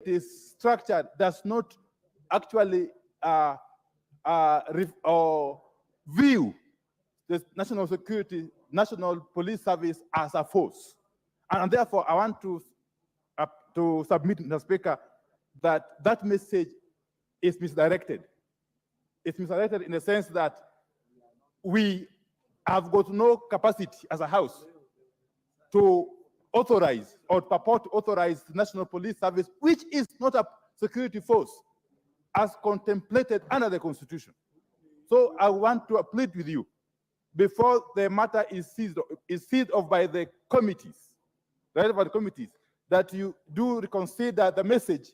is structured does not actually view the national security, national police service as a force. And therefore, I want to submit, Mr. Speaker, that that message is misdirected. It's misdirected in the sense that we have got no capacity as a House to authorize or purport to authorize the National Police Service, which is not a security force, as contemplated under the Constitution. So I want to plead with you, before the matter is seized off by the committees, the relevant committees, that you do reconsider the message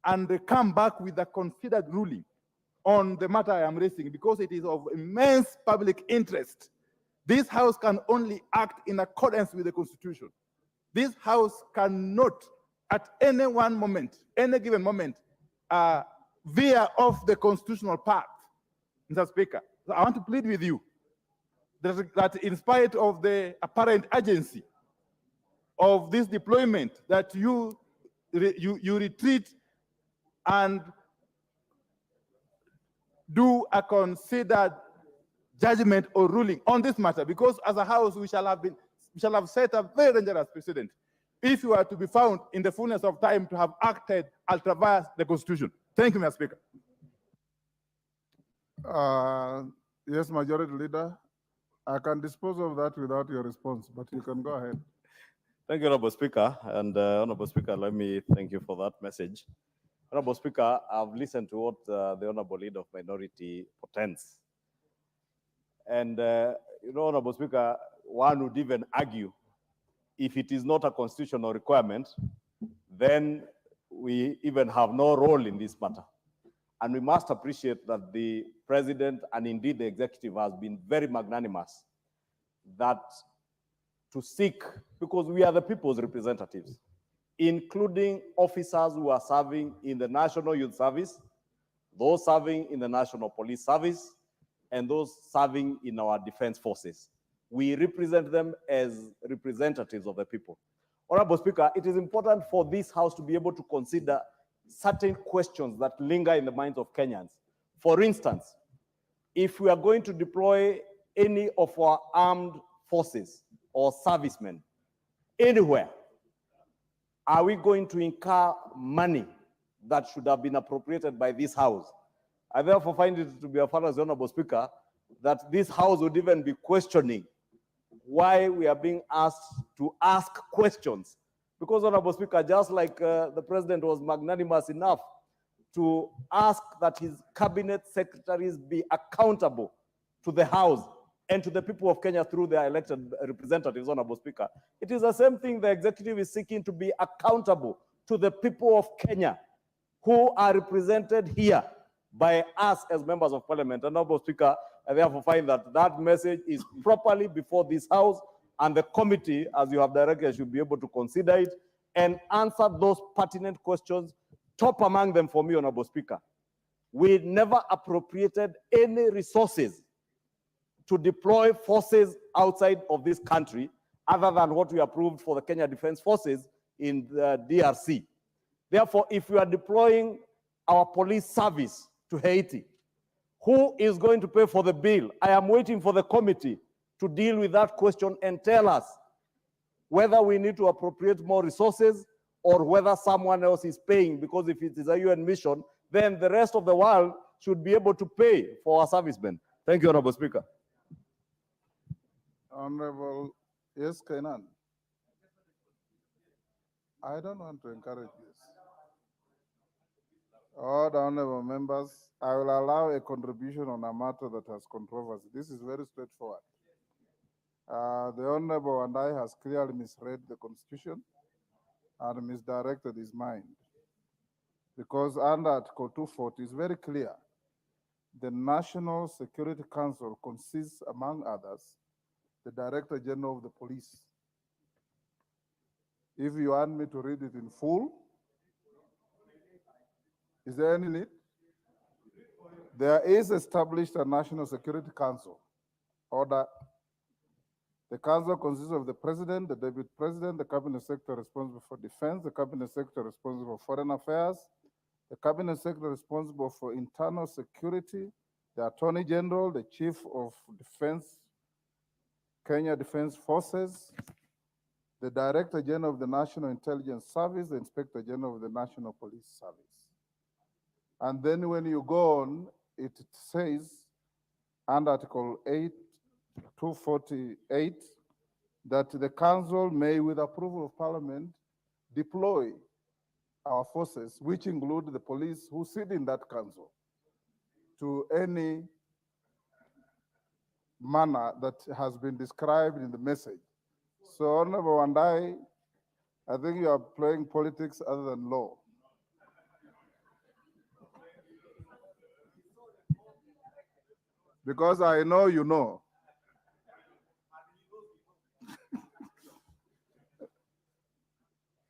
and come back with a considered ruling on the matter I am raising, because it is of immense public interest. This House can only act in accordance with the Constitution. This House cannot, at any one moment, any given moment, veer off the constitutional path, Mr. Speaker. So I want to plead with you that in spite of the apparent urgency of this deployment, that you retreat and do a considered judgment or ruling on this matter, because as a House we shall have set a very dangerous precedent if you are to be found in the fullness of time to have acted ultra-vires the Constitution. Thank you, Mr. Speaker. Yes, Majority Leader. I can dispose of that without your response, but you can go ahead. Thank you, Honorable Speaker. And Honorable Speaker, let me thank you for that message. Honorable Speaker, I've listened to what the Honorable Leader of Minority portends. And, Honorable Speaker, one would even argue, if it is not a constitutional requirement, then we even have no role in this matter. And we must appreciate that the President and indeed the executive has been very magnanimous that to seek, because we are the people's representatives, including officers who are serving in the National Youth Service, those serving in the National Police Service, and those serving in our defense forces. We represent them as representatives of the people. Honorable Speaker, it is important for this House to be able to consider certain questions that linger in the minds of Kenyans. For instance, if we are going to deploy any of our armed forces or servicemen anywhere, are we going to incur money that should have been appropriated by this House? I therefore find it to be a fallacy, Honorable Speaker, that this House would even be questioning why we are being asked to ask questions. Because, Honorable Speaker, just like the President was magnanimous enough to ask that his cabinet secretaries be accountable to the House and to the people of Kenya through their elected representatives, Honorable Speaker, it is the same thing the executive is seeking to be accountable to the people of Kenya who are represented here by us as members of Parliament. And, Honorable Speaker, I therefore find that that message is properly before this House, and the committee, as you have directed, should be able to consider it and answer those pertinent questions. Top among them for me, Honorable Speaker, we never appropriated any resources to deploy forces outside of this country other than what we approved for the Kenya Defense Forces in the DRC. Therefore, if we are deploying our police service to Haiti, who is going to pay for the bill? I am waiting for the committee to deal with that question and tell us whether we need to appropriate more resources or whether someone else is paying, because if it is a UN mission, then the rest of the world should be able to pay for our servicemen. Thank you, Honorable Speaker. Honorable, yes, Kainan. I don't want to encourage this. All the honorable members, I will allow a contribution on a matter that has controversy. This is very straightforward. The honorable and I has clearly misread the Constitution and misdirected his mind. Because under Article 240 is very clear. The National Security Council consists, among others, the Director General of the Police. If you want me to read it in full, is there any need? There is established a National Security Council. Order. The council consists of the president, the deputy president, the cabinet secretary responsible for defense, the cabinet secretary responsible for foreign affairs, the cabinet secretary responsible for internal security, the attorney general, the chief of defense, Kenya Defense Forces, the director general of the National Intelligence Service, the inspector general of the National Police Service. And then when you go on, it says under Article 248 that the council may, with approval of parliament, deploy our forces, which include the police who sit in that council, to any manner that has been described in the message. So, Honorable Wandai, I think you are playing politics other than law. Because I know you know.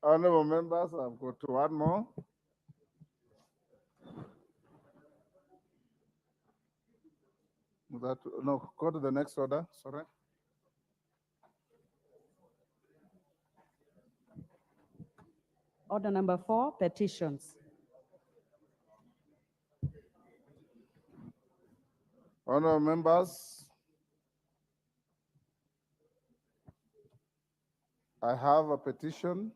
Honorable members, I've got one more. No, go to the next order, sorry. Order number 4, petitions. Honorable members, I have a petition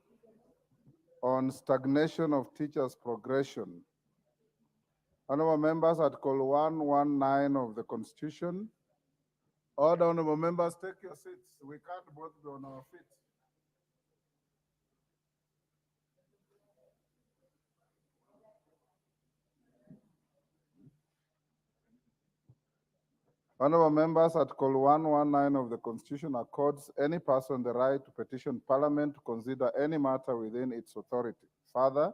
on stagnation of teachers' progression. Honorable members, Article 119 of the Constitution. Order, honorable members, take your seats. We can't both be on our feet. Honorable members, Article 119 of the Constitution accords any person the right to petition Parliament to consider any matter within its authority. Further,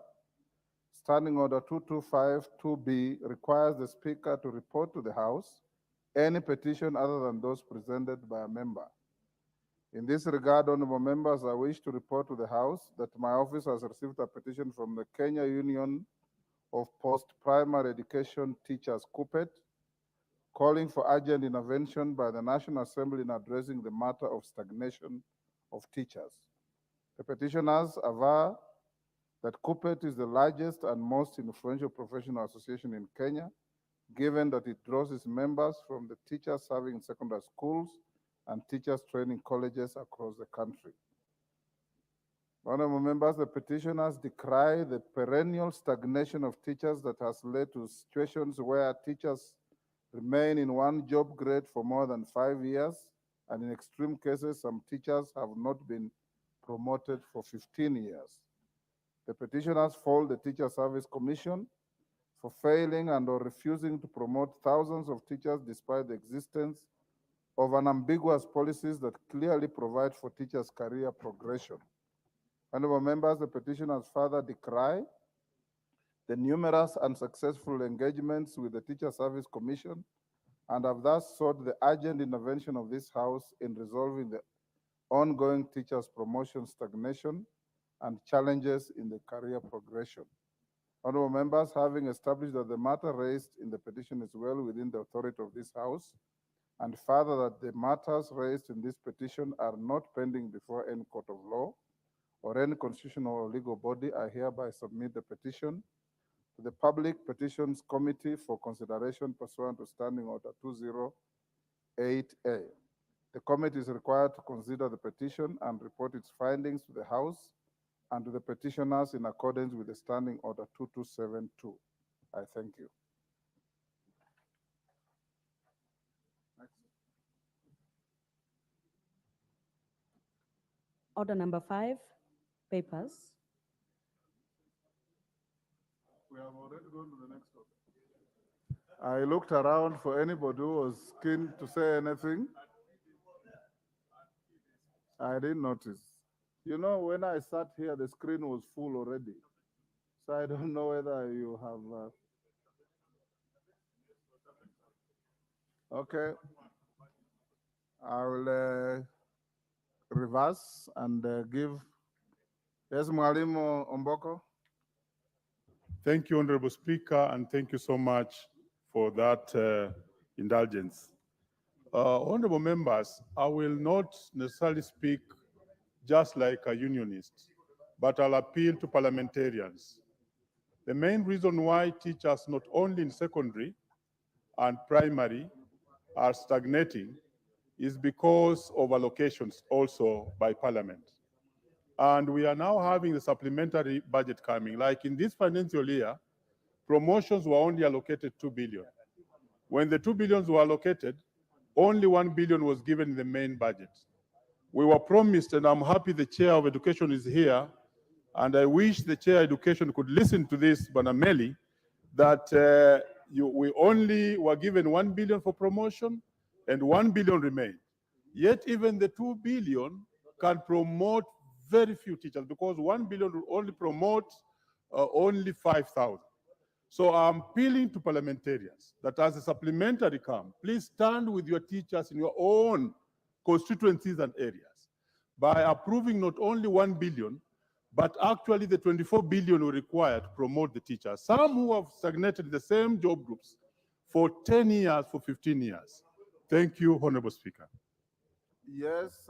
Standing Order 2252B requires the Speaker to report to the House any petition other than those presented by a member. In this regard, honorable members, I wish to report to the House that my office has received a petition from the Kenya Union of Post-Primary Education Teachers, KUPPET, calling for urgent intervention by the National Assembly in addressing the matter of stagnation of teachers. The petitioners aver that KUPPET is the largest and most influential professional association in Kenya, given that it draws its members from the teachers serving in secondary schools and teachers training colleges across the country. Honorable members, the petitioners decry the perennial stagnation of teachers that has led to situations where teachers remain in one job grade for more than 5 years, and in extreme cases, some teachers have not been promoted for 15 years. The petitioners fault the Teacher Service Commission for failing and or refusing to promote thousands of teachers despite the existence of unambiguous policies that clearly provide for teachers' career progression. Honorable members, the petitioners further decry the numerous unsuccessful engagements with the Teacher Service Commission and have thus sought the urgent intervention of this House in resolving the ongoing teachers' promotion stagnation and challenges in the career progression. Honorable members, having established that the matter raised in the petition is well within the authority of this House, and further that the matters raised in this petition are not pending before any court of law or any constitutional or legal body, I hereby submit the petition to the Public Petitions Committee for consideration pursuant to Standing Order 208A. The committee is required to consider the petition and report its findings to the House and to the petitioners in accordance with the Standing Order 2272. I thank you. Next. Order number 5, papers. We have already gone to the next order. I looked around for anybody who was keen to say anything. I didn't notice. You know, when I sat here, the screen was full already. So I don't know whether you have. Okay. I will reverse and give. Yes, Mwalimu Omboko. Thank you, Honorable Speaker, and thank you so much for that indulgence. Honorable members, I will not necessarily speak just like a unionist, but I'll appeal to parliamentarians. The main reason why teachers, not only in secondary and primary, are stagnating is because of allocations also by parliament. And we are now having the supplementary budget coming. Like in this financial year, promotions were only allocated 2 billion. When the 2 billions were allocated, only 1 billion was given in the main budget. We were promised, and I'm happy the chair of education is here, and I wish the chair of education could listen to this, Banameli, that we only were given 1 billion for promotion and 1 billion remained. Yet even the 2 billion can promote very few teachers because 1 billion will only promote only 5,000. So I'm appealing to parliamentarians that as a supplementary come, please stand with your teachers in your own constituencies and areas by approving not only 1 billion, but actually the 24 billion we require to promote the teachers. Some who have stagnated in the same job groups for 10 years, for 15 years. Thank you, Honorable Speaker. Yes,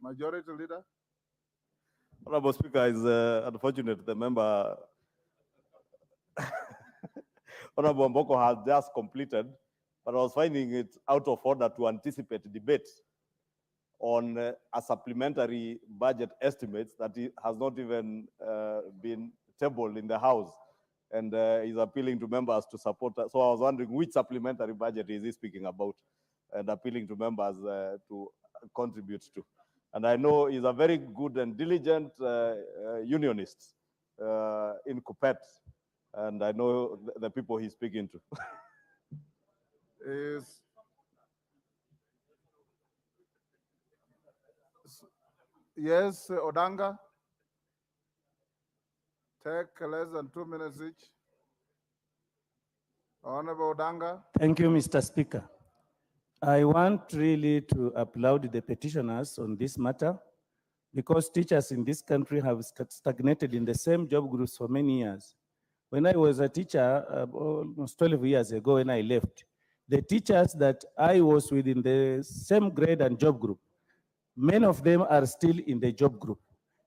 Majority Leader. Honorable Speaker, is unfortunate the member Honorable Mboko has just completed, but I was finding it out of order to anticipate debate on a supplementary budget estimates that has not even been tabled in the House, and is appealing to members to support that. So I was wondering which supplementary budget is he speaking about, and appealing to members to contribute to. And I know he's a very good and diligent unionist in Kupet, and I know the people he's speaking to. Yes, Odanga. Take less than 2 minutes each. Honorable Odanga. Thank you, Mr. Speaker. I want really to applaud the petitioners on this matter because teachers in this country have stagnated in the same job groups for many years. When I was a teacher almost 12 years ago when I left, the teachers that I was with in the same grade and job group, many of them are still in the job group.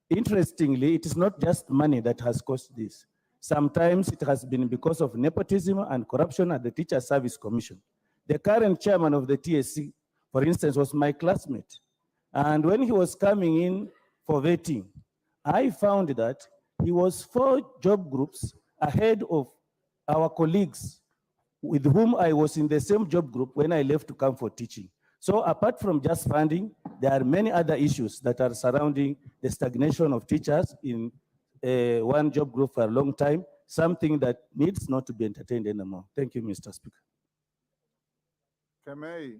Interestingly, it is not just money that has caused this. Sometimes it has been because of nepotism and corruption at the Teacher Service Commission. The current chairman of the TSC, for instance, was my classmate. And when he was coming in for vetting, I found that he was 4 job groups ahead of our colleagues with whom I was in the same job group when I left to come for teaching. So apart from just funding, there are many other issues that are surrounding the stagnation of teachers in one job group for a long time, something that needs not to be entertained anymore. Thank you, Mr. Speaker. Kemei.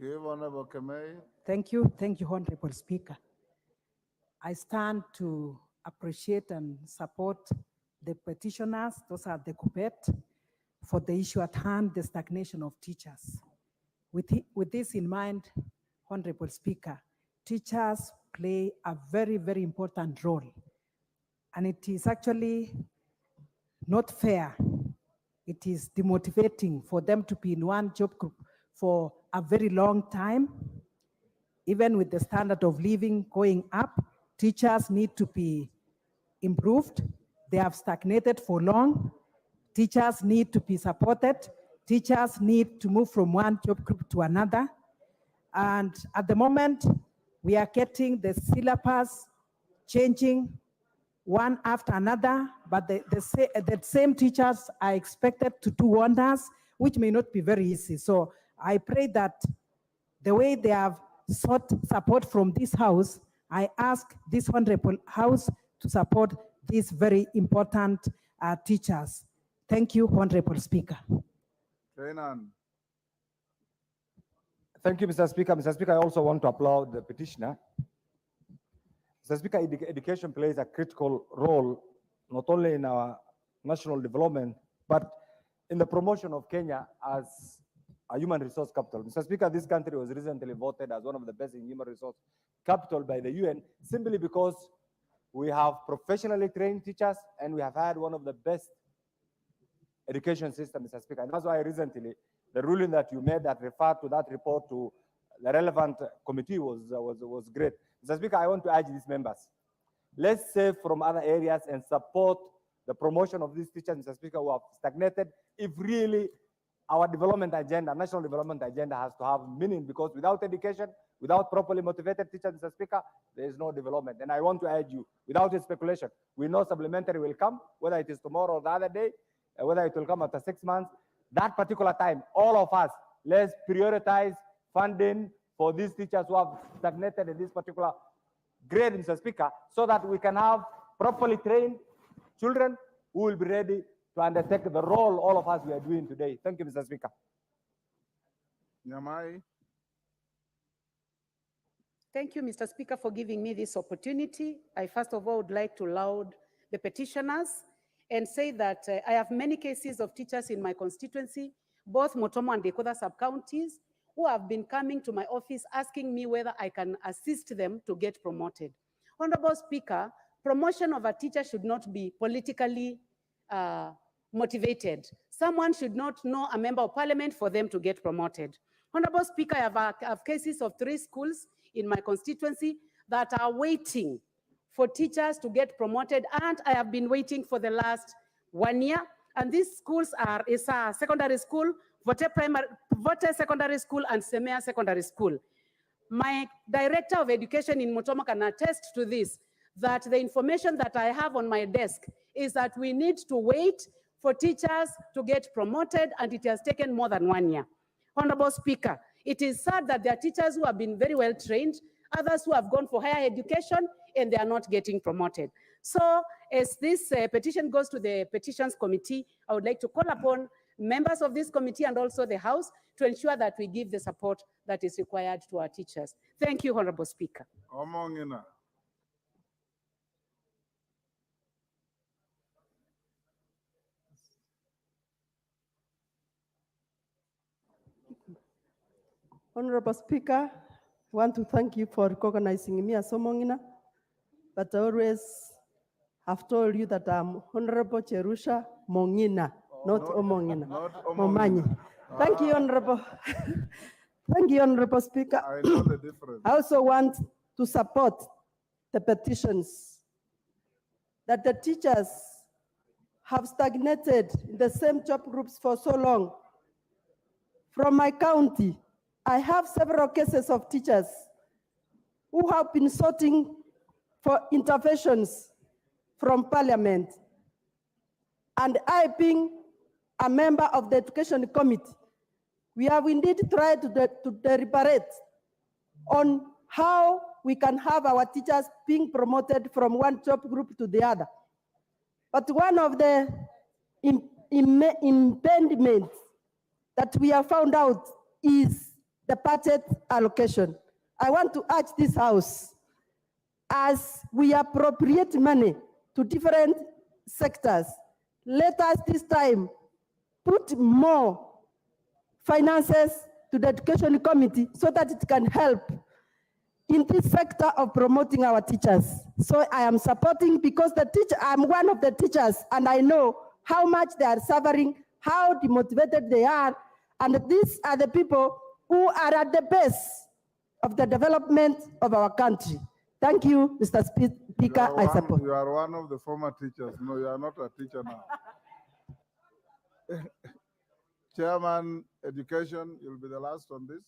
Give Honorable Kemei. Thank you, Honorable Speaker. I stand to appreciate and support the petitioners, those are the Kupet, for the issue at hand, the stagnation of teachers. With this in mind, Honorable Speaker, teachers play a very, very important role. And it is actually not fair. It is demotivating for them to be in one job group for a very long time. Even with the standard of living going up, teachers need to be improved. They have stagnated for long. Teachers need to be supported. Teachers need to move from one job group to another. And at the moment, we are getting the syllabus changing one after another, but the same teachers are expected to do wonders, which may not be very easy. So I pray that the way they have sought support from this House, I ask this Honorable House to support these very important teachers. Thank you, Honorable Speaker. Kenan. Thank you, Mr. Speaker. Mr. Speaker, I also want to applaud the petitioner. Mr. Speaker, education plays a critical role, not only in our national development, but in the promotion of Kenya as a human resource capital. Mr. Speaker, this country was recently voted as one of the best in human resource capital by the UN, simply because we have professionally trained teachers and we have had one of the best education system, Mr. Speaker. And that's why recently the ruling that you made that referred to that report to the relevant committee was great. Mr. Speaker, I want to urge these members. Let's save from other areas and support the promotion of these teachers, Mr. Speaker, who have stagnated. If really our development agenda, national development agenda, has to have meaning, because without education, without properly motivated teachers, Mr. Speaker, there is no development. And I want to urge you, without a speculation, we know supplementary will come, whether it is tomorrow or the other day, whether it will come after 6 months. That particular time, all of us, let's prioritize funding for these teachers who have stagnated in this particular grade, Mr. Speaker, so that we can have properly trained children who will be ready to undertake the role all of us we are doing today. Thank you, Mr. Speaker. Nyamai. Thank you, Mr. Speaker, for giving me this opportunity. I first of all would like to laud the petitioners and say that I have many cases of teachers in my constituency, both Motomo and Dekoda sub-counties, who have been coming to my office asking me whether I can assist them to get promoted. Honorable Speaker, promotion of a teacher should not be politically motivated. Someone should not know a member of parliament for them to get promoted. Honorable Speaker, I have cases of 3 schools in my constituency that are waiting for teachers to get promoted, and I have been waiting for the last 1 year. And these schools is a secondary school, Vote Secondary School, and Semea Secondary School. My director of education in Motomo can attest to this, that the information that I have on my desk is that we need to wait for teachers to get promoted, and it has taken more than 1 year. Honorable Speaker, it is sad that there are teachers who have been very well trained, others who have gone for higher education, and they are not getting promoted. So as this petition goes to the petitions committee, I would like to call upon members of this committee and also the House to ensure that we give the support that is required to our teachers. Thank you, Honorable Speaker. Omongina. Honorable Speaker, I want to thank you for recognizing me as Omongina, but I always have told you that I'm Honorable Cherusha Mongina, not Omongina. Not Momanyi. Omongina. Thank you, Honorable. Thank you, Honorable Speaker. I know the difference. I also want to support the petitions that the teachers have stagnated in the same job groups for so long. From my county, I have several cases of teachers who have been sorting for interventions from Parliament. And I, being a member of the Education Committee, we have indeed tried to deliberate on how we can have our teachers being promoted from one job group to the other. But one of the impediments that we have found out is the budget allocation. I want to urge this House, as we appropriate money to different sectors, let us this time put more finances to the Education Committee so that it can help in this sector of promoting our teachers. So I am supporting, because I'm one of the teachers, and I know how much they are suffering, how demotivated they are, and these are the people who are at the base of the development of our country. Thank you, Mr. Speaker. I support. You are one of the former teachers. No, you are not a teacher now. Chairman, Education, you'll be the last on this.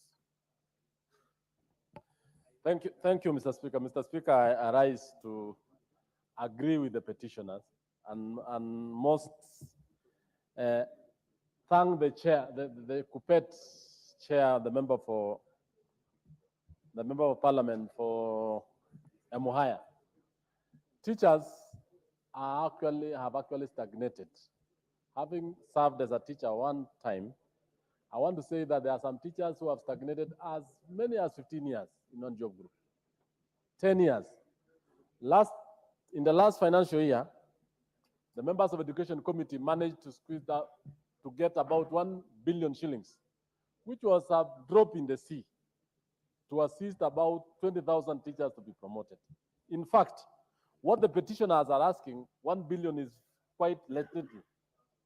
Thank you, Mr. Speaker. Mr. Speaker, I rise to agree with the petitioners and most thank the chair, the Kupet chair, the member of Parliament for Emuhaya. Teachers have actually stagnated. Having served as a teacher one time, I want to say that there are some teachers who have stagnated as many as 15 years in one job group, 10 years. In the last financial year, the members of Education Committee managed to squeeze out to get about 1 billion shillings, which was a drop in the sea, to assist about 20,000 teachers to be promoted. In fact, what the petitioners are asking, 1 billion is quite little.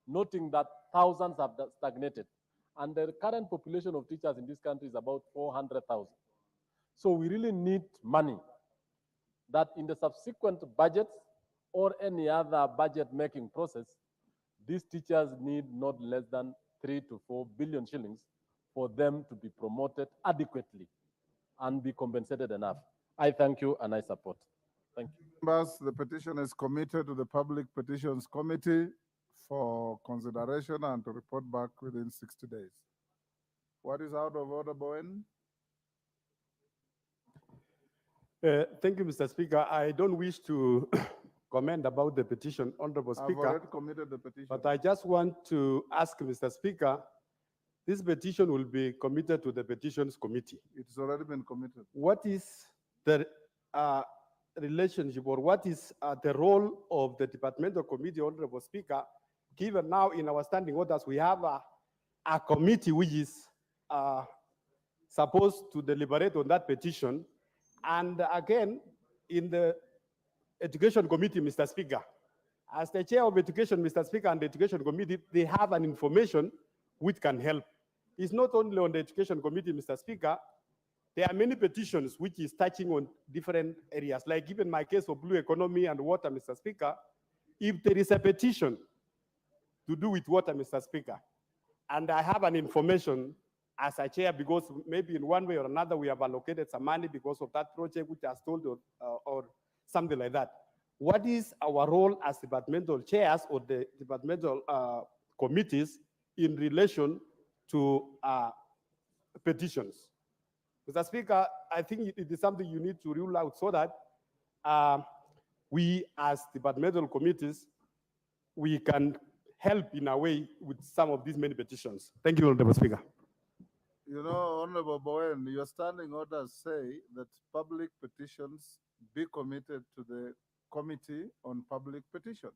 noting that thousands have stagnated. And the current population of teachers in this country is about 400,000. So we really need money that in the subsequent budgets or any other budget making process, these teachers need not less than 3 to 4 billion shillings for them to be promoted adequately and be compensated enough. I thank you and I support. Thank you. Members, the petition is committed to the Public Petitions Committee for consideration and to report back within 60 days. What is out of order, Bowen? Thank you, Mr. Speaker. I don't wish to comment about the petition, Honorable I've Speaker, already committed the petition. but I just want to ask Mr. Speaker, this petition will be committed to the Petitions Committee. It's already been committed. What is the relationship or what is the role of the Departmental Committee, Honorable Speaker, given now in our standing orders we have a committee which is supposed to deliberate on that petition. And again, in the Education Committee, Mr. Speaker, as the chair of Education, Mr. Speaker, and the Education Committee, they have an information which can help. It's not only on the Education Committee, Mr. Speaker, there are many petitions which is touching on different areas, like even my case of blue economy and water, Mr. Speaker. If there is a petition to do with water, Mr. Speaker, and I have an information as a chair, because maybe in one way or another we have allocated some money because of that project which I was told or something like that. What is our role as departmental chairs or the departmental committees in relation to petitions? Mr. Speaker, I think it is something you need to rule out so that we as departmental committees, we can help in a way with some of these many petitions. Thank you, Honorable Speaker. You know, Honorable Bowen, your standing orders say that public petitions be committed to the Committee on Public Petitions.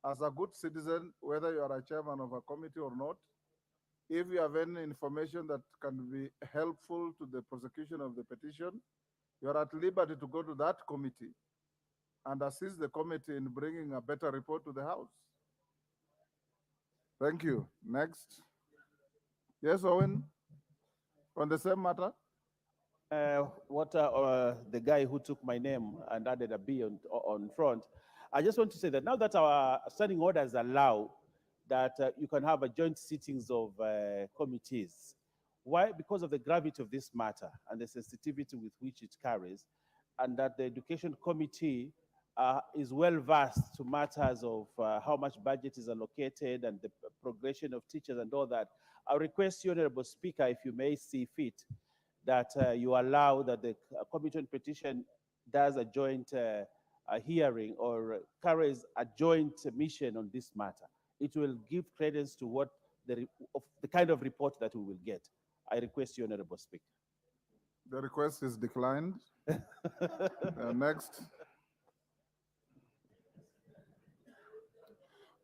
As a good citizen, whether you are a chairman of a committee or not, if you have any information that can be helpful to the prosecution of the petition, you are at liberty to go to that committee and assist the committee in bringing a better report to the House. Thank you. Next. Yes, Owen, on the same matter? The guy who took my name and added a B on front. I just want to say that now that our standing orders allow that you can have a joint sittings of committees. Why? Because of the gravity of this matter and the sensitivity with which it carries, and that the Education Committee is well versed to matters of how much budget is allocated and the progression of teachers and all that. I request you, Honorable Speaker, if you may see fit, that you allow that the Committee on Petition does a joint hearing or carries a joint mission on this matter. It will give credence to what the kind of report that we will get. I request you, Honorable Speaker. The request is declined. Next.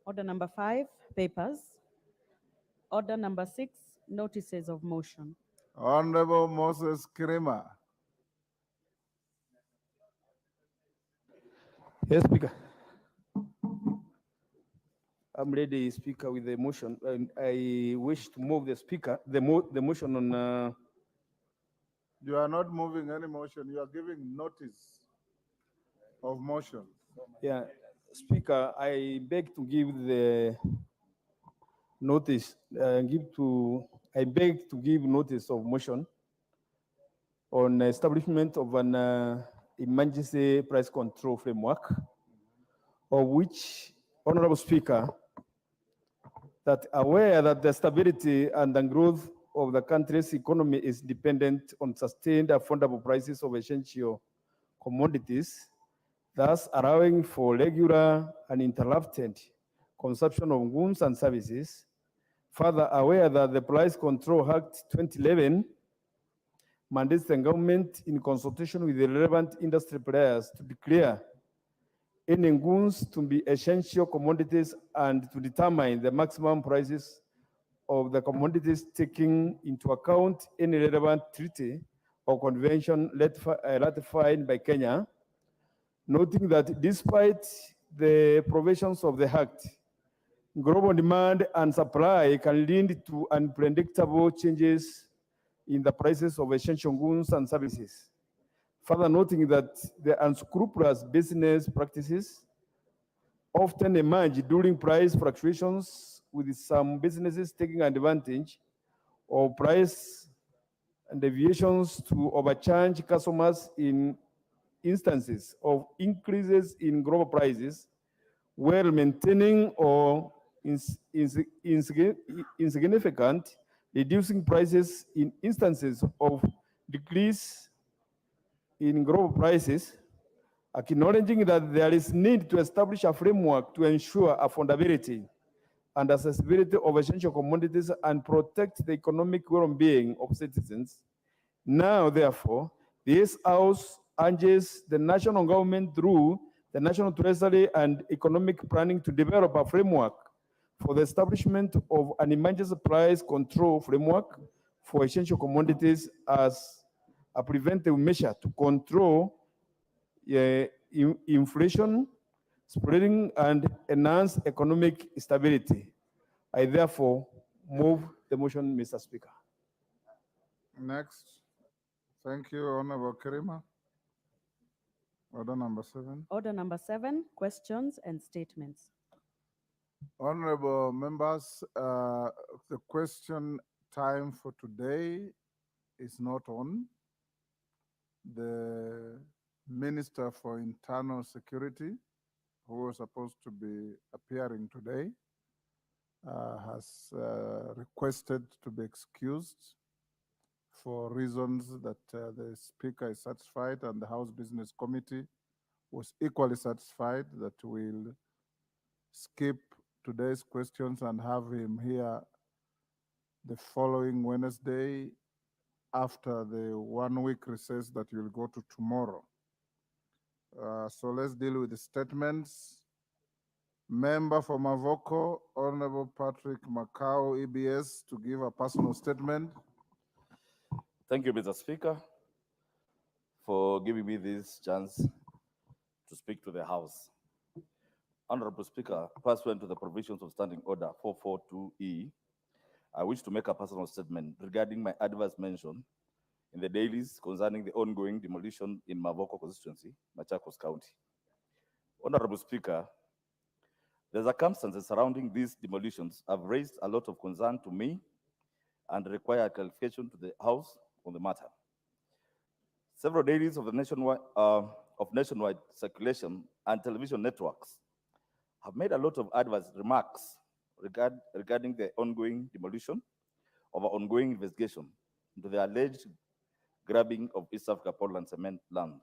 Order number 5, papers. Order number 6, notices of motion. Honorable Moses Kirima. Yes, Speaker. I'm ready, Speaker, with the motion. And I wish to move the Speaker, the motion on... You are not moving any motion. You are giving notice of motion. Yeah, Speaker, I beg to give the notice, I beg to give notice of motion on establishment of an emergency price control framework, of which, Honorable Speaker, that aware that the stability and the growth of the country's economy is dependent on sustained affordable prices of essential commodities, thus allowing for regular and uninterrupted consumption of goods and services. Further aware that the Price Control Act 2011 mandates the government, in consultation with the relevant industry players, to declare any goods to be essential commodities and to determine the maximum prices of the commodities, taking into account any relevant treaty or convention ratified by Kenya, noting that despite the provisions of the Act, Global demand and supply can lead to unpredictable changes in the prices of essential goods and services. Further noting that the unscrupulous business practices often emerge during price fluctuations, with some businesses taking advantage of price and deviations to overcharge customers in instances of increases in global prices, while maintaining or insignificant reducing prices in instances of decrease in global prices, acknowledging that there is need to establish a framework to ensure affordability and accessibility of essential commodities and protect the economic well-being of citizens. Now, therefore, this House urges the national government through the National Treasury and Economic Planning to develop a framework for the establishment of an emergency price control framework for essential commodities as a preventive measure to control inflation, spreading, and enhance economic stability. I therefore move the motion, Mr. Speaker. Next. Thank you, Honorable Kerima. Order number 7. Order number 7, questions and statements. Honorable members, the question time for today is not on. The Minister for Internal Security, who was supposed to be appearing today, has requested to be excused for reasons that the Speaker is satisfied, and the House Business Committee was equally satisfied that we'll skip today's questions and have him here the following Wednesday after the 1-week recess that you'll go to tomorrow. So let's deal with the statements. Member for Mavoko, Honorable Patrick Macau, EBS, to give a personal statement. Thank you, Mr. Speaker, for giving me this chance to speak to the House. Honorable Speaker, pursuant to the provisions of Standing Order 442E, I wish to make a personal statement regarding my adverse mention in the dailies concerning the ongoing demolition in Mavoko constituency, Machakos County. Honorable Speaker, the circumstances surrounding these demolitions have raised a lot of concern to me and require clarification to the House on the matter. Several dailies of the nationwide circulation and television networks have made a lot of adverse remarks regarding the ongoing demolition of our ongoing investigation into the alleged grabbing of East Africa Portland cement land.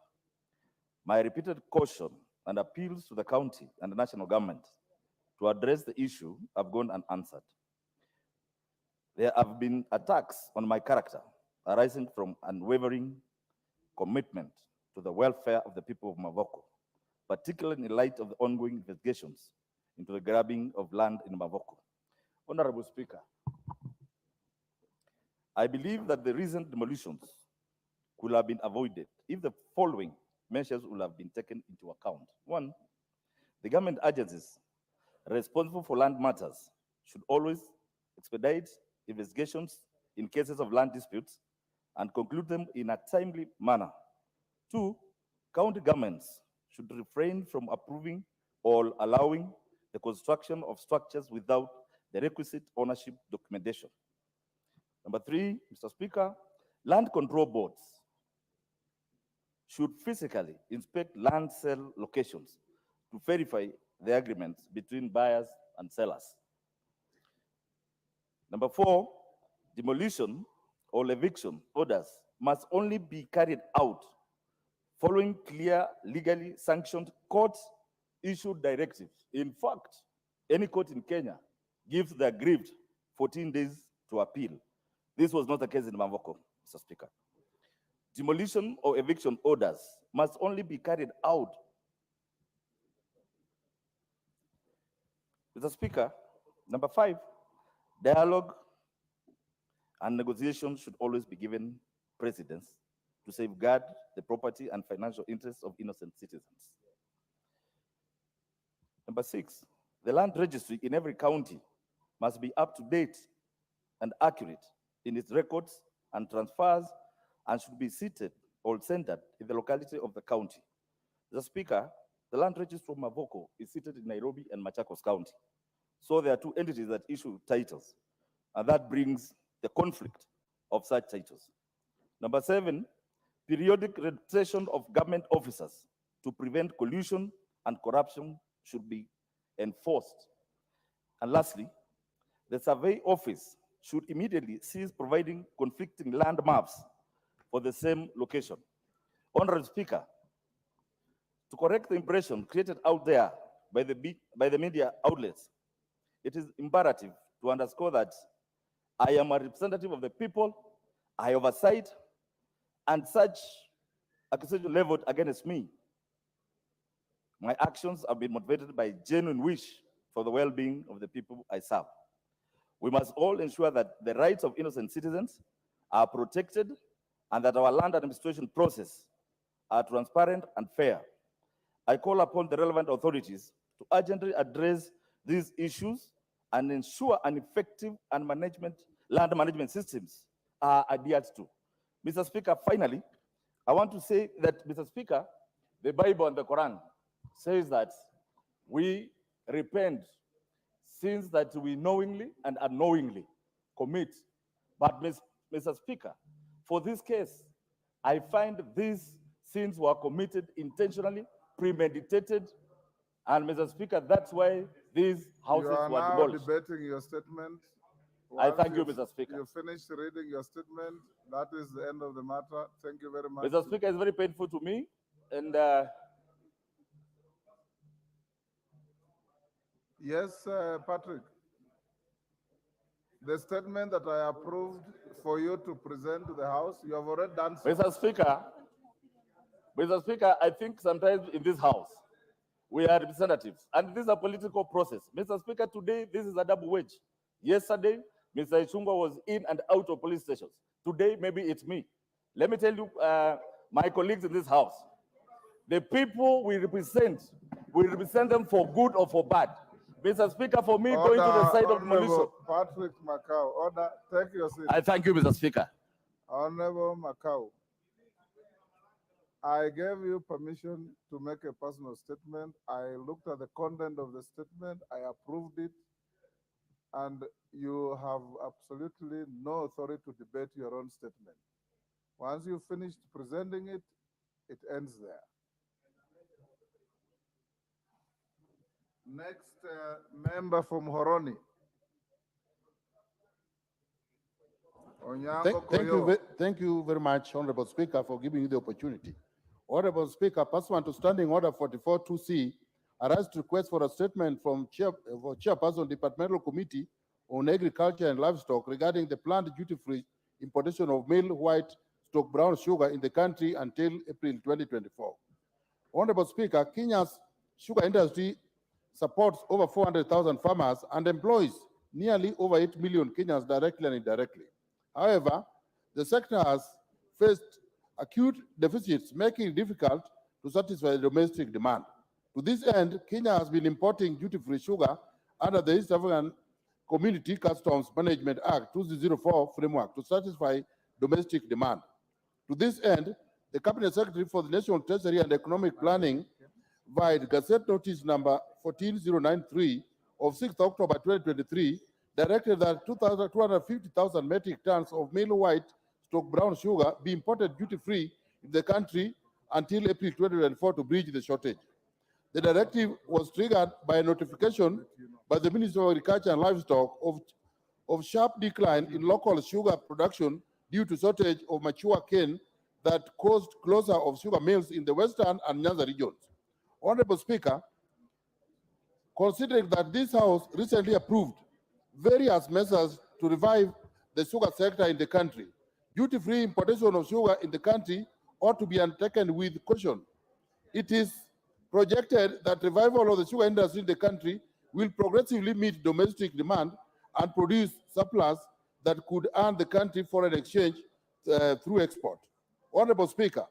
My repeated caution and appeals to the county and the national government to address the issue have gone unanswered. There have been attacks on my character arising from unwavering commitment to the welfare of the people of Mavoko, particularly in light of the ongoing investigations into the grabbing of land in Mavoko. Honorable Speaker, I believe that the recent demolitions could have been avoided if the following measures would have been taken into account. 1, the government agencies responsible for land matters should always expedite investigations in cases of land disputes and conclude them in a timely manner. 2, county governments should refrain from approving or allowing the construction of structures without the requisite ownership documentation. Number 3, Mr. Speaker, land control boards should physically inspect land sale locations to verify the agreements between buyers and sellers. Number 4, demolition or eviction orders must only be carried out following clear, legally sanctioned court-issued directives. In fact, any court in Kenya gives the aggrieved 14 days to appeal. This was not the case in Mavoko, Mr. Speaker. Demolition or eviction orders must only be carried out. Mr. Speaker, number 5, dialogue and negotiation should always be given precedence to safeguard the property and financial interests of innocent citizens. Number 6, The land registry in every county must be up to date and accurate in its records and transfers, and should be seated or centered in the locality of the county. The Speaker, the land registry of Mavoko is seated in Nairobi and Machakos County. So there are two entities that issue titles, and that brings the conflict of such titles. Number 7, periodic registration of government officers to prevent collusion and corruption should be enforced. And lastly, the survey office should immediately cease providing conflicting land maps for the same location. Honorable Speaker, to correct the impression created out there by the media outlets, it is imperative to underscore that I am a representative of the people, I oversight, and such accusation leveled against me. My actions have been motivated by genuine wish for the well-being of the people I serve. We must all ensure that the rights of innocent citizens are protected and that our land administration process are transparent and fair. I call upon the relevant authorities to urgently address these issues and ensure an effective and land management systems are adhered to. Mr. Speaker, finally, I want to say that, Mr. Speaker, the Bible and the Quran says that we repent sins that we knowingly and unknowingly commit. But, Mr. Speaker, for this case, I find these sins were committed intentionally, premeditated, and, Mr. Speaker, that's why these houses were You are now demolished. debating your statement. I Once thank you, you've- Mr. Speaker. You finished reading your statement. That is the end of the matter. Thank you very much. Mr. Speaker, it's very painful to me, and Yes, Patrick. The statement that I approved for you to present to the House, you have already done so. Mr. Speaker, I think sometimes in this house, we are representatives, and this is a political process. Mr. Speaker, today, this is a double wage. Yesterday, Mr. Ichungwa was in and out of police stations. Today, maybe it's me. Let me tell you, my colleagues in this house, the people we represent them for good or for bad. Mr. Speaker, for me, going to the side of demolition. Honorable Patrick Macau, order, take your seat. I thank you, Mr. Speaker. Honorable Macau, I gave you permission to make a personal statement. I looked at the content of the statement, I approved it, and you have absolutely no authority to debate your own statement. Once you've finished presenting it, it ends there. Next member from Horoni. Onyango Koyo. Thank you very much, Honorable Speaker, for giving me the opportunity. Honorable Speaker, pursuant to Standing Order 44-2C, I raised request for a statement from Chairperson Departmental Committee on Agriculture and Livestock regarding the planned duty-free importation of male white stock brown sugar in the country until April 2024. Honorable Speaker, Kenya's sugar industry supports over 400,000 farmers and employs nearly over 8 million Kenyans directly and indirectly. However, the sector has faced acute deficits, making it difficult to satisfy domestic demand. To this end, Kenya has been importing duty-free sugar under the East African Community Customs Management Act 2004 framework to satisfy domestic demand. To this end, the Cabinet Secretary for the National Treasury and Economic Planning via Gazette Notice number 14093 of 6th October 2023 directed that 250,000 metric tons of male white stock brown sugar be imported duty-free in the country until April 2024 to bridge the shortage. The directive was triggered by a notification by the Ministry of Agriculture and Livestock of sharp decline in local sugar production due to shortage of mature cane that caused closure of sugar mills in the Western and Nyanza regions. Honorable Speaker, considering that this House recently approved various measures to revive the sugar sector in the country, duty-free importation of sugar in the country ought to be undertaken with caution. It is projected that revival of the sugar industry in the country will progressively meet domestic demand and produce surplus that could earn the country foreign exchange through export. Honorable Speaker,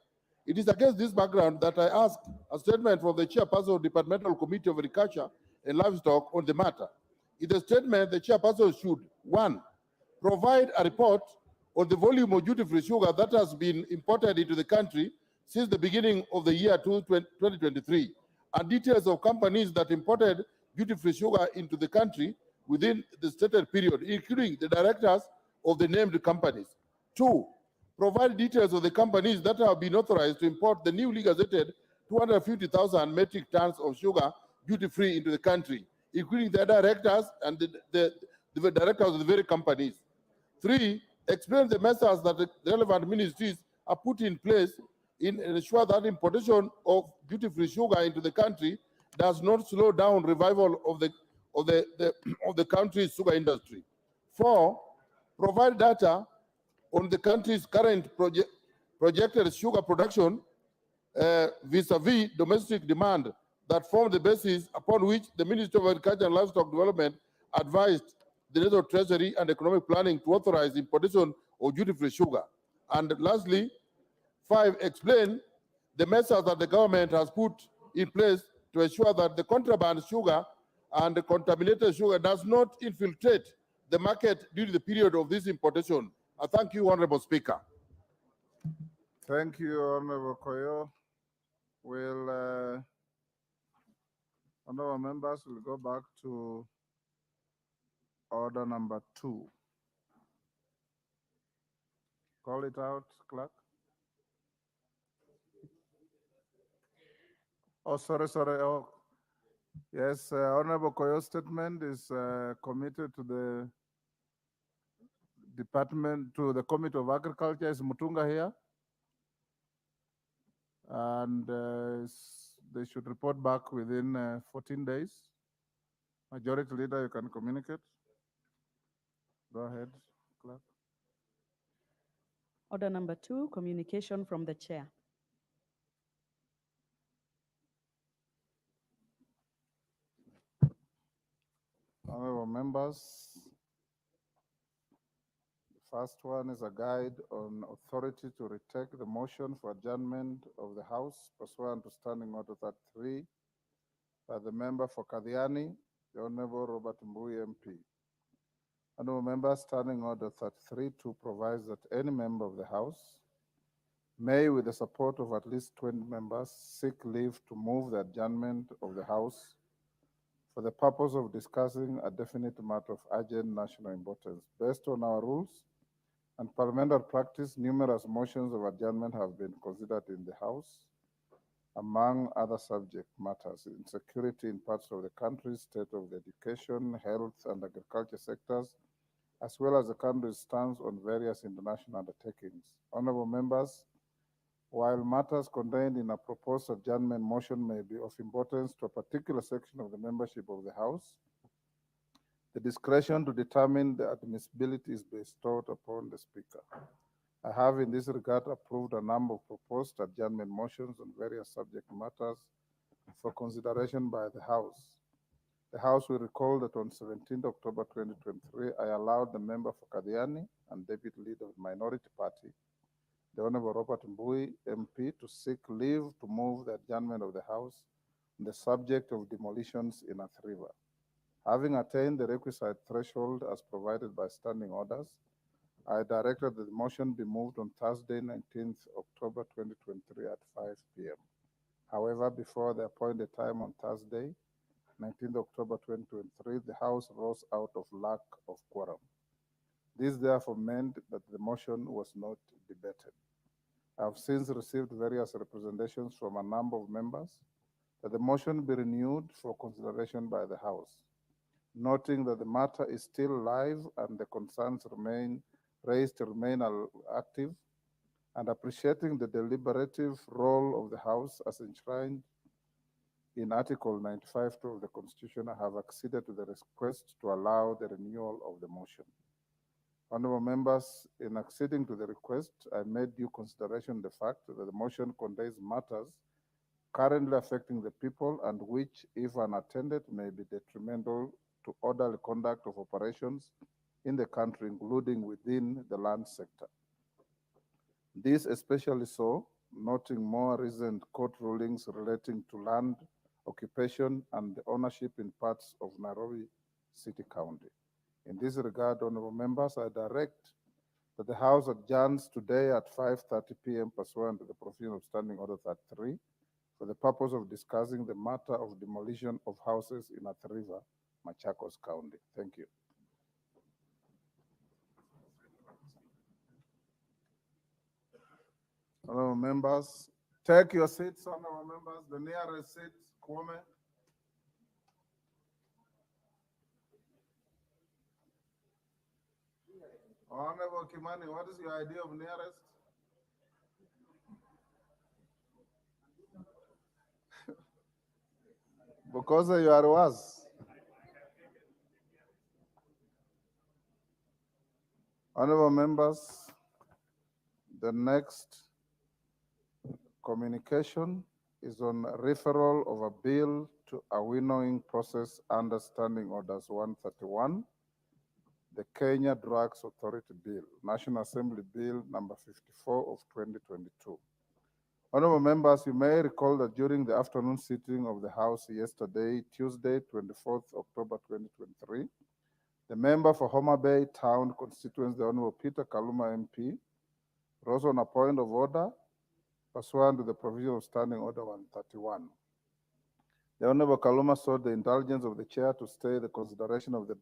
it is against this background that I ask a statement from the Chairperson of the Departmental Committee of Agriculture, and Livestock on the matter. In the statement, the chairperson should, 1, provide a report on the volume of duty-free sugar that has been imported into the country since the beginning of the year 2023, and details of companies that imported duty-free sugar into the country within the stated period, including the directors of the named companies. 2, provide details of the companies that have been authorized to import the newly gazetted 250,000 metric tons of sugar duty-free into the country, including the directors and the directors of the very companies. 3, explain the measures that the relevant ministries are put in place in ensure that importation of duty-free sugar into the country does not slow down revival of the country's sugar industry. 4, provide data on the country's current projected sugar production vis-a-vis domestic demand that form the basis upon which the Ministry of Agriculture and Livestock Development advised the National Treasury and Economic Planning to authorize importation of duty-free sugar. And lastly, 5, explain the measures that the government has put in place to ensure that the contraband sugar and the contaminated sugar does not infiltrate the market during the period of this importation. I thank you, Honorable Speaker. Thank you, Honorable Koyo. Honorable members will go back to order number 2. Call it out, clerk. Oh, sorry. Oh, yes, Honorable Koyo's statement is committed to the department, to the Committee of Agriculture. Is Mutunga here? And they should report back within 14 days. Majority Leader, you can communicate. Go ahead, clerk. Order number 2, communication from the chair. Honorable members, the first one is a guide on authority to retake the motion for adjournment of the House pursuant to Standing Order 33 by the member for Kadhiani, the Honorable Robert Mbui MP. Honorable members, Standing Order 33 provides that any member of the House may, with the support of at least 20 members, seek leave to move the adjournment of the House for the purpose of discussing a definite matter of urgent national importance. Based on our rules and parliamentary practice, numerous motions of adjournment have been considered in the House, among other subject matters: insecurity in parts of the country, state of the education, health, and agriculture sectors, as well as the country's stance on various international undertakings. Honorable members, while matters contained in a proposed adjournment motion may be of importance to a particular section of the membership of the House, the discretion to determine the admissibility is bestowed upon the Speaker. I have in this regard approved a number of proposed adjournment motions on various subject matters for consideration by the House. The House will recall that on 17 October 2023, I allowed the member for Kadhiani and Deputy Leader of the Minority Party, the Honorable Robert Mbui MP, to seek leave to move the adjournment of the House on the subject of demolitions in Athi River. Having attained the requisite threshold as provided by standing orders, I directed that the motion be moved on Thursday, 19th October 2023 at 5 p.m. However, before the appointed time on Thursday, 19th October 2023, the House rose out of lack of quorum. This therefore meant that the motion was not debated. I have since received various representations from a number of members that the motion be renewed for consideration by the House, noting that the matter is still live and the concerns raised remain active, and appreciating the deliberative role of the House as enshrined in Article 95(2) of the Constitution, I have acceded to the request to allow the renewal of the motion. Honorable members, in acceding to the request, I made due consideration the fact that the motion contains matters currently affecting the people and which, if unattended, may be detrimental to orderly conduct of operations in the country, including within the land sector. This especially so, noting more recent court rulings relating to land occupation, and the ownership in parts of Nairobi City County. In this regard, honorable members, I direct that the House adjourns today at 5:30 p.m. pursuant to the provision of Standing Order 33 for the purpose of discussing the matter of demolition of houses in Athi River, Machakos County. Thank you. Honorable members, take your seats, honorable members. The nearest seat, Kwame. Honorable Kimani, what is your idea of nearest? Because you are was. Honorable members, the next communication is on referral of a bill to a winnowing process under Standing Orders 131, the Kenya Drugs Authority Bill, National Assembly Bill number 54 of 2022. Honorable members, you may recall that during the afternoon sitting of the House yesterday, Tuesday, 24th October 2023, the member for Homa Bay Town constituency, the Honorable Peter Kaluma MP, rose on a point of order pursuant to the provision of Standing Order 131. The Honorable Kaluma sought the indulgence of the chair to stay the consideration of the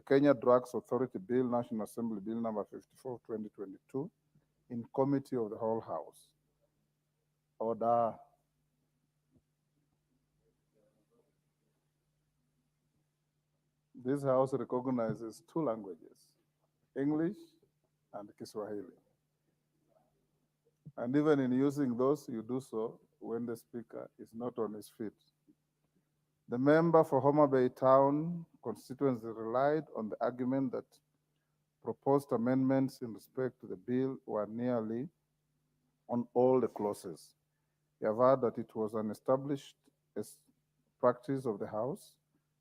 Kenya Drugs Authority Bill, National Assembly Bill number 54 of 2022, in committee of the whole House. Order. This House recognizes two languages, English and Kiswahili. And even in using those, you do so when the speaker is not on his feet. The member for Homa Bay Town constituency relied on the argument that proposed amendments in respect to the bill were nearly on all the clauses. He averred that it was an established practice of the House,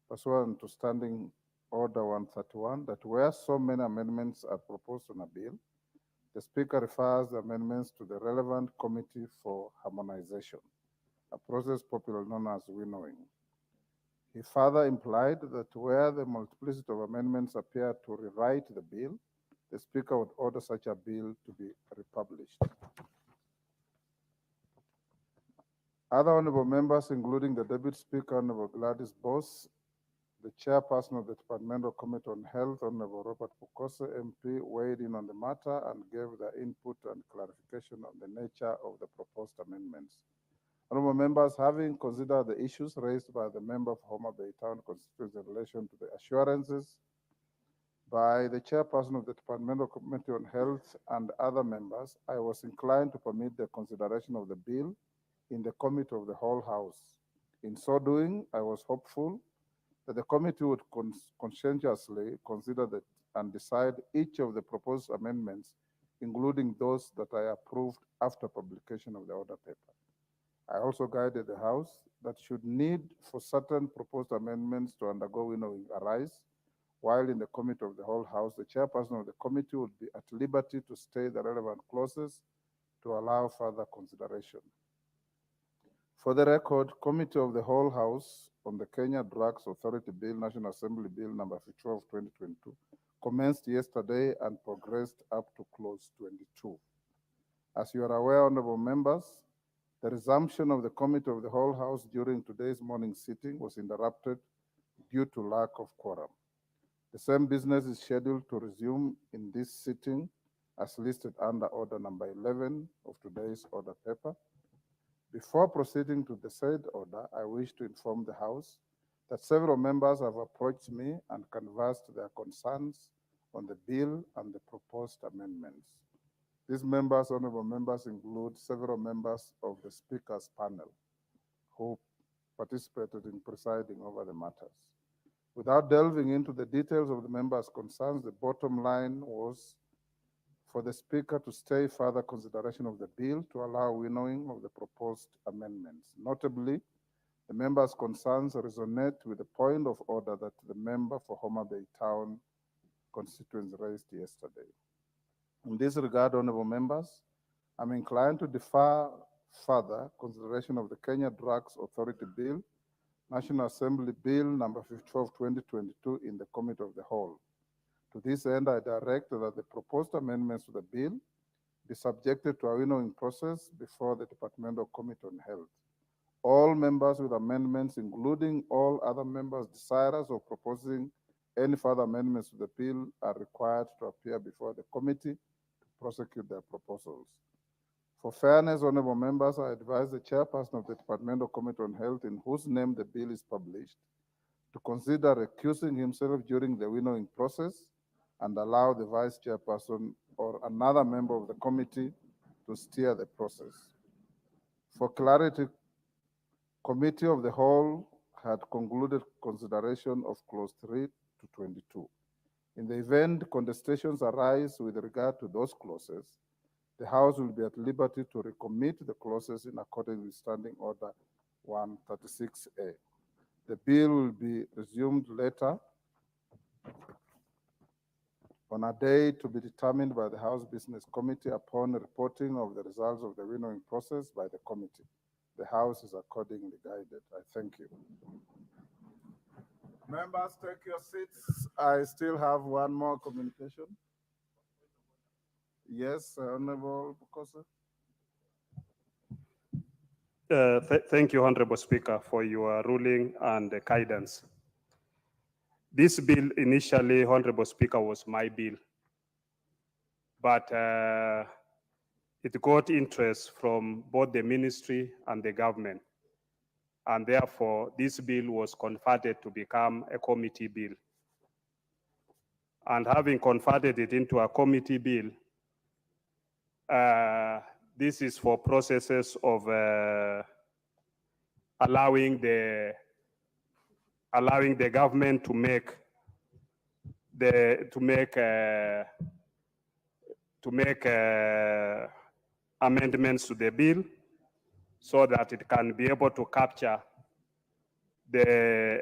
pursuant to Standing Order 131, that where so many amendments are proposed on a bill, the Speaker refers the amendments to the relevant committee for harmonization, a process popularly known as winnowing. He further implied that where the multiplicity of amendments appear to rewrite the bill, the Speaker would order such a bill to be republished. Other honorable members, including the Deputy Speaker, Honorable Gladys Boss, the Chairperson of the Departmental Committee on Health, Honorable Robert Pukose, MP, weighed in on the matter and gave their input and clarification on the nature of the proposed amendments. Honorable members, having considered the issues raised by the member for Homa Bay Town constituency in relation to the assurances by the Chairperson of the Departmental Committee on Health and other members, I was inclined to permit the consideration of the bill in the committee of the whole House. In so doing, I was hopeful that the committee would conscientiously consider that and decide each of the proposed amendments, including those that I approved after publication of the order paper. I also guided the House that should need for certain proposed amendments to undergo winnowing arise, while in the committee of the whole House, the chairperson of the committee would be at liberty to stay the relevant clauses to allow further consideration. For the record, Committee of the Whole House on the Kenya Drugs Authority Bill, National Assembly Bill number 54 of 2022, commenced yesterday and progressed up to clause 22. As you are aware, honorable members, the resumption of the Committee of the Whole House during today's morning sitting was interrupted due to lack of quorum. The same business is scheduled to resume in this sitting as listed under order number 11 of today's order paper. Before proceeding to the said order, I wish to inform the House that several members have approached me and conversed their concerns on the bill and the proposed amendments. These members, honorable members, include several members of the Speaker's panel who participated in presiding over the matters. Without delving into the details of the members' concerns, the bottom line was for the Speaker to stay further consideration of the bill to allow winnowing of the proposed amendments. Notably, the members' concerns resonate with the point of order that the member for Homa Bay Town constituency raised yesterday. In this regard, honorable members, I'm inclined to defer further consideration of the Kenya Drugs Authority Bill, National Assembly Bill number 54 of 2022 in the Committee of the Whole. To this end, I direct that the proposed amendments to the bill be subjected to a winnowing process before the Departmental Committee on Health. All members with amendments, including all other members desirous of proposing any further amendments to the bill, are required to appear before the committee to prosecute their proposals. For fairness, honorable members, I advise the chairperson of the Departmental Committee on Health, in whose name the bill is published, to consider recusing himself during the winnowing process and allow the vice chairperson or another member of the committee to steer the process. For clarity, Committee of the Whole had concluded consideration of clause 3 to 22. In the event contestations arise with regard to those clauses, the House will be at liberty to recommit the clauses in accordance with Standing Order 136A. The bill will be resumed later on a day to be determined by the House Business Committee upon reporting of the results of the winnowing process by the committee. The House is accordingly guided. I thank you. Members, take your seats. I still have one more communication. Yes, Honorable Bukosa. Thank you, Honorable Speaker, for your ruling and guidance. This bill initially, Honorable Speaker, was my bill, but it got interest from both the ministry and the government, and therefore this bill was converted to become a committee bill. And having converted it into a committee bill, this is for processes of allowing the government to make amendments to the bill so that it can be able to capture the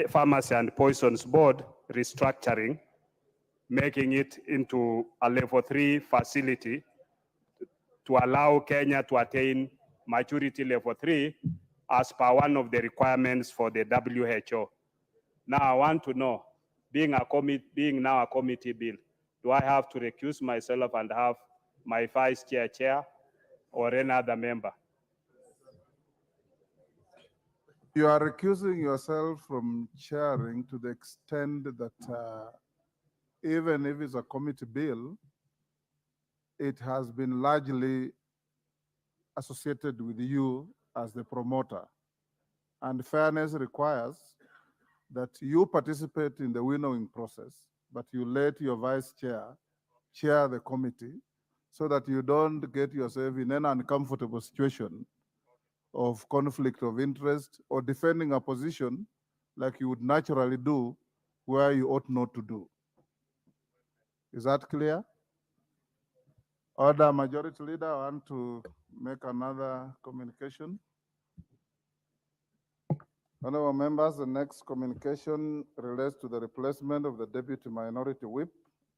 Pharmacy and Poisons Board restructuring, making it into a level 3 facility to allow Kenya to attain maturity level 3 as per one of the requirements for the WHO. Now I want to know, being now a committee bill, do I have to recuse myself and have my vice chair or any other member? You are recusing yourself from chairing to the extent that even if it's a committee bill, it has been largely associated with you as the promoter. And fairness requires that you participate in the winnowing process, but you let your vice chair the committee so that you don't get yourself in an uncomfortable situation of conflict of interest or defending a position like you would naturally do where you ought not to do. Is that clear? Order, Majority Leader, I want to make another communication. Honorable members, the next communication relates to the replacement of the Deputy Minority Whip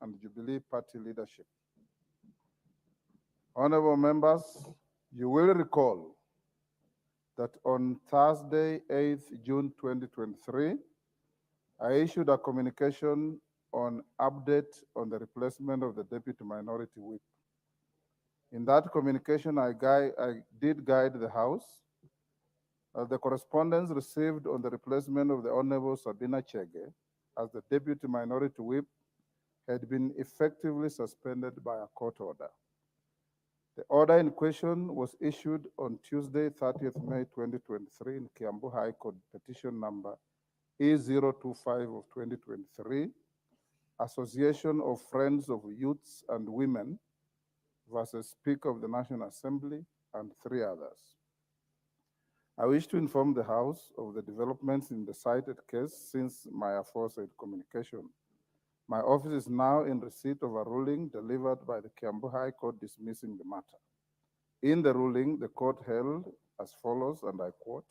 and Jubilee Party leadership. Honorable members, you will recall that on Thursday, 8th June 2023, I issued a communication on update on the replacement of the Deputy Minority Whip. In that communication, I did guide the House. The correspondence received on the replacement of the Honorable Sabina Chege as the Deputy Minority Whip had been effectively suspended by a court order. The order in question was issued on Tuesday, 30th May 2023 in Kiambu High Court, petition number E025 of 2023, Association of Friends of Youths and Women versus Speaker of the National Assembly and 3 others. I wish to inform the House of the developments in the cited case since my aforesaid communication. My office is now in receipt of a ruling delivered by the Kiambu High Court dismissing the matter. In the ruling, the court held as follows, and I quote,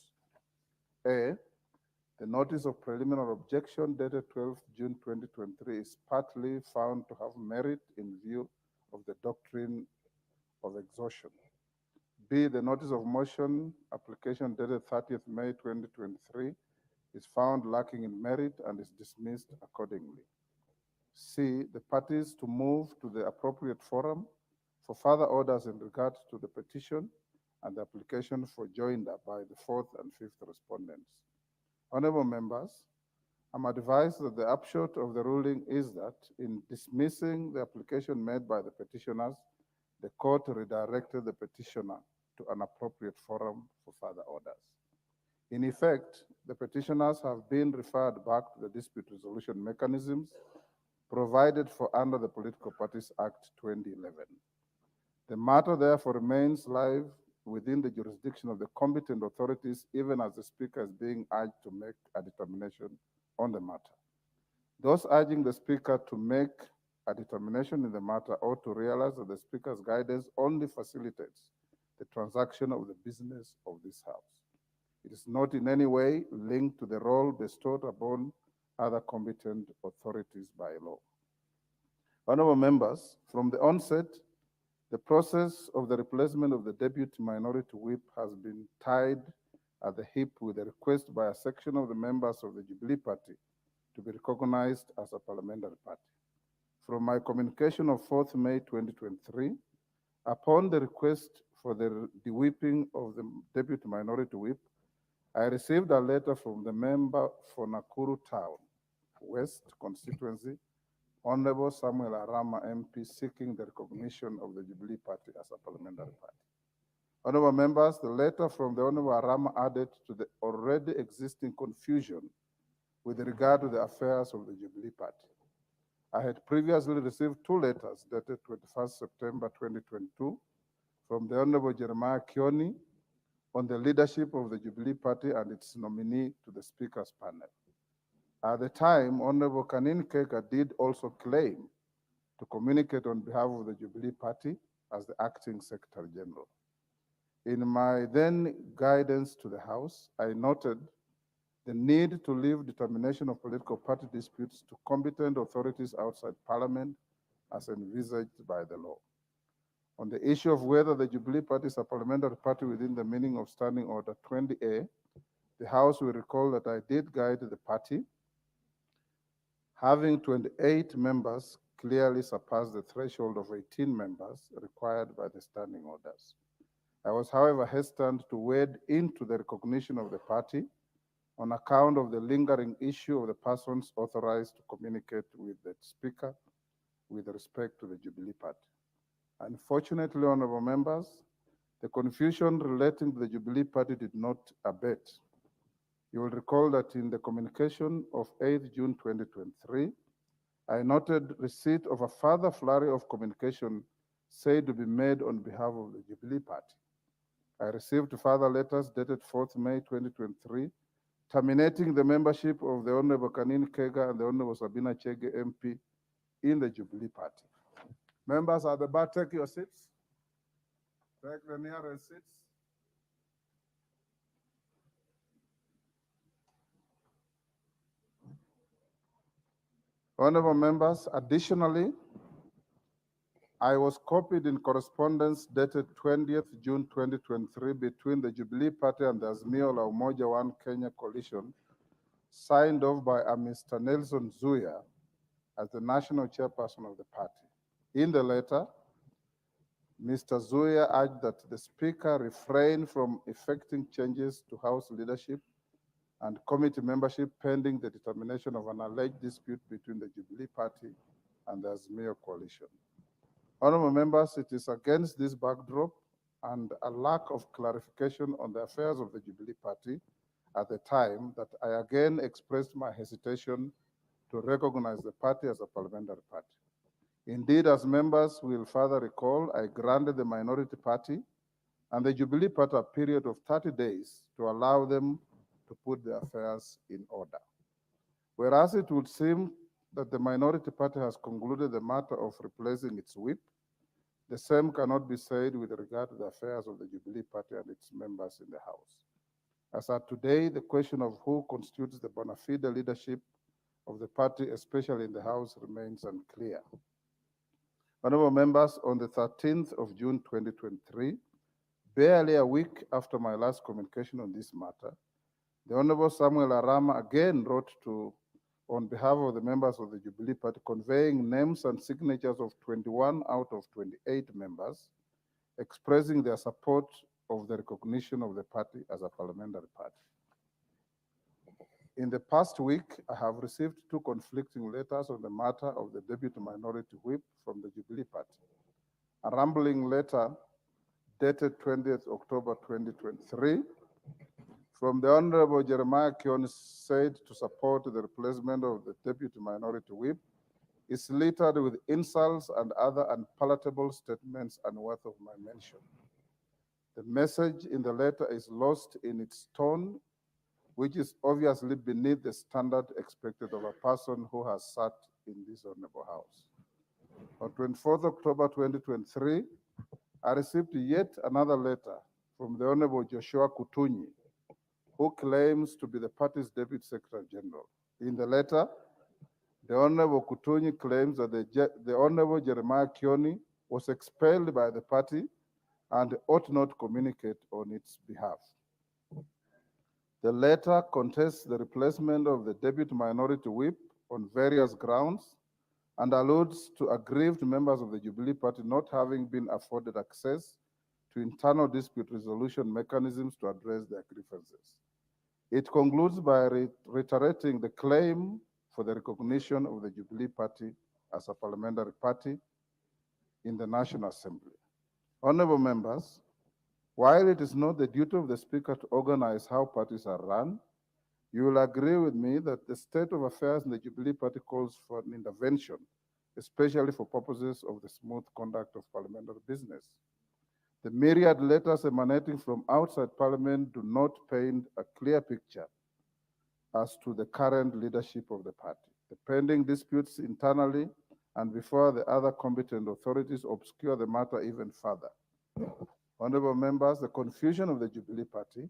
A, the notice of preliminary objection dated 12th June 2023 is partly found to have merit in view of the doctrine of exhaustion. B, the notice of motion application dated 30th May 2023 is found lacking in merit and is dismissed accordingly. C, the parties to move to the appropriate forum for further orders in regard to the petition and the application for joinder by the fourth and fifth respondents. Honorable members, I'm advised that the upshot of the ruling is that in dismissing the application made by the petitioners, the court redirected the petitioner to an appropriate forum for further orders. In effect, the petitioners have been referred back to the dispute resolution mechanisms provided for under the Political Parties Act 2011. The matter therefore remains live within the jurisdiction of the competent authorities, even as the Speaker is being urged to make a determination on the matter. Those urging the Speaker to make a determination in the matter ought to realize that the Speaker's guidance only facilitates the transaction of the business of this House. It is not in any way linked to the role bestowed upon other competent authorities by law. Honorable members, from the onset, the process of the replacement of the Deputy Minority Whip has been tied at the hip with a request by a section of the members of the Jubilee Party to be recognized as a parliamentary party. From my communication of 4th May 2023, upon the request for the de-whipping of the Deputy Minority Whip, I received a letter from the member for Nakuru Town West constituency, Honorable Samuel Arama MP, seeking the recognition of the Jubilee Party as a parliamentary party. Honorable members, the letter from the Honorable Arama added to the already existing confusion with regard to the affairs of the Jubilee Party. I had previously received 2 letters dated 21st September 2022 from the Honorable Jeremiah Kioni on the leadership of the Jubilee Party and its nominee to the Speaker's panel. At the time, Honorable Kanin Keka did also claim to communicate on behalf of the Jubilee Party as the acting Secretary General. In my then guidance to the House, I noted the need to leave determination of political party disputes to competent authorities outside Parliament as envisaged by the law. On the issue of whether the Jubilee Party is a parliamentary party within the meaning of Standing Order 20A, the House will recall that I did guide the party. Having 28 members clearly surpassed the threshold of 18 members required by the standing orders. I was, however, hesitant to wade into the recognition of the party on account of the lingering issue of the persons authorized to communicate with the Speaker with respect to the Jubilee Party. Unfortunately, honorable members, the confusion relating to the Jubilee Party did not abate. You will recall that in the communication of 8th June 2023, I noted receipt of a further flurry of communication said to be made on behalf of the Jubilee Party. I received further letters dated 4th May 2023, terminating the membership of the Honorable Kanin Kega and the Honorable Sabina Chege MP in the Jubilee Party. Members at the bar, take your seats. Take the nearest seats. Honorable members, additionally, I was copied in correspondence dated 20th June 2023 between the Jubilee Party and the Azimio la Umoja One Kenya coalition, signed off by a Mr. Nelson Zuya as the national chairperson of the party. In the letter, Mr. Zuya urged that the Speaker refrain from effecting changes to House leadership and committee membership pending the determination of an alleged dispute between the Jubilee Party and the Azimio coalition. Honorable members, it is against this backdrop and a lack of clarification on the affairs of the Jubilee Party at the time that I again expressed my hesitation to recognize the party as a parliamentary party. Indeed, as members will further recall, I granted the minority party and the Jubilee Party a period of 30 days to allow them to put their affairs in order. Whereas it would seem that the minority party has concluded the matter of replacing its whip, the same cannot be said with regard to the affairs of the Jubilee Party and its members in the House. As at today, the question of who constitutes the bona fide leadership of the party, especially in the House, remains unclear. Honorable members, on the 13th of June 2023, Barely a week after my last communication on this matter, the Honorable Samuel Arama again wrote on behalf of the members of the Jubilee Party, conveying names and signatures of 21 out of 28 members, expressing their support of the recognition of the party as a parliamentary party. In the past week, I have received two conflicting letters on the matter of the Deputy Minority Whip from the Jubilee Party. A rambling letter dated 20th October 2023 from the Honorable Jeremiah Kion said to support the replacement of the Deputy Minority Whip is littered with insults and other unpalatable statements unworthy of my mention. The message in the letter is lost in its tone, which is obviously beneath the standard expected of a person who has sat in this honorable house. On 24th October 2023, I received yet another letter from the Honorable Joshua Kutunyi, who claims to be the party's Deputy Secretary General. In the letter, the Honorable Kutunyi claims that the Honorable Jeremiah Kioni was expelled by the party and ought not communicate on its behalf. The letter contests the replacement of the Deputy Minority Whip on various grounds and alludes to aggrieved members of the Jubilee Party not having been afforded access to internal dispute resolution mechanisms to address their grievances. It concludes by reiterating the claim for the recognition of the Jubilee Party as a parliamentary party in the National Assembly. Honorable members, while it is not the duty of the Speaker to organize how parties are run, you will agree with me that the state of affairs in the Jubilee Party calls for an intervention, especially for purposes of the smooth conduct of parliamentary business. The myriad letters emanating from outside Parliament do not paint a clear picture as to the current leadership of the party. The pending disputes internally and before the other competent authorities obscure the matter even further. Honorable members, the confusion of the Jubilee Party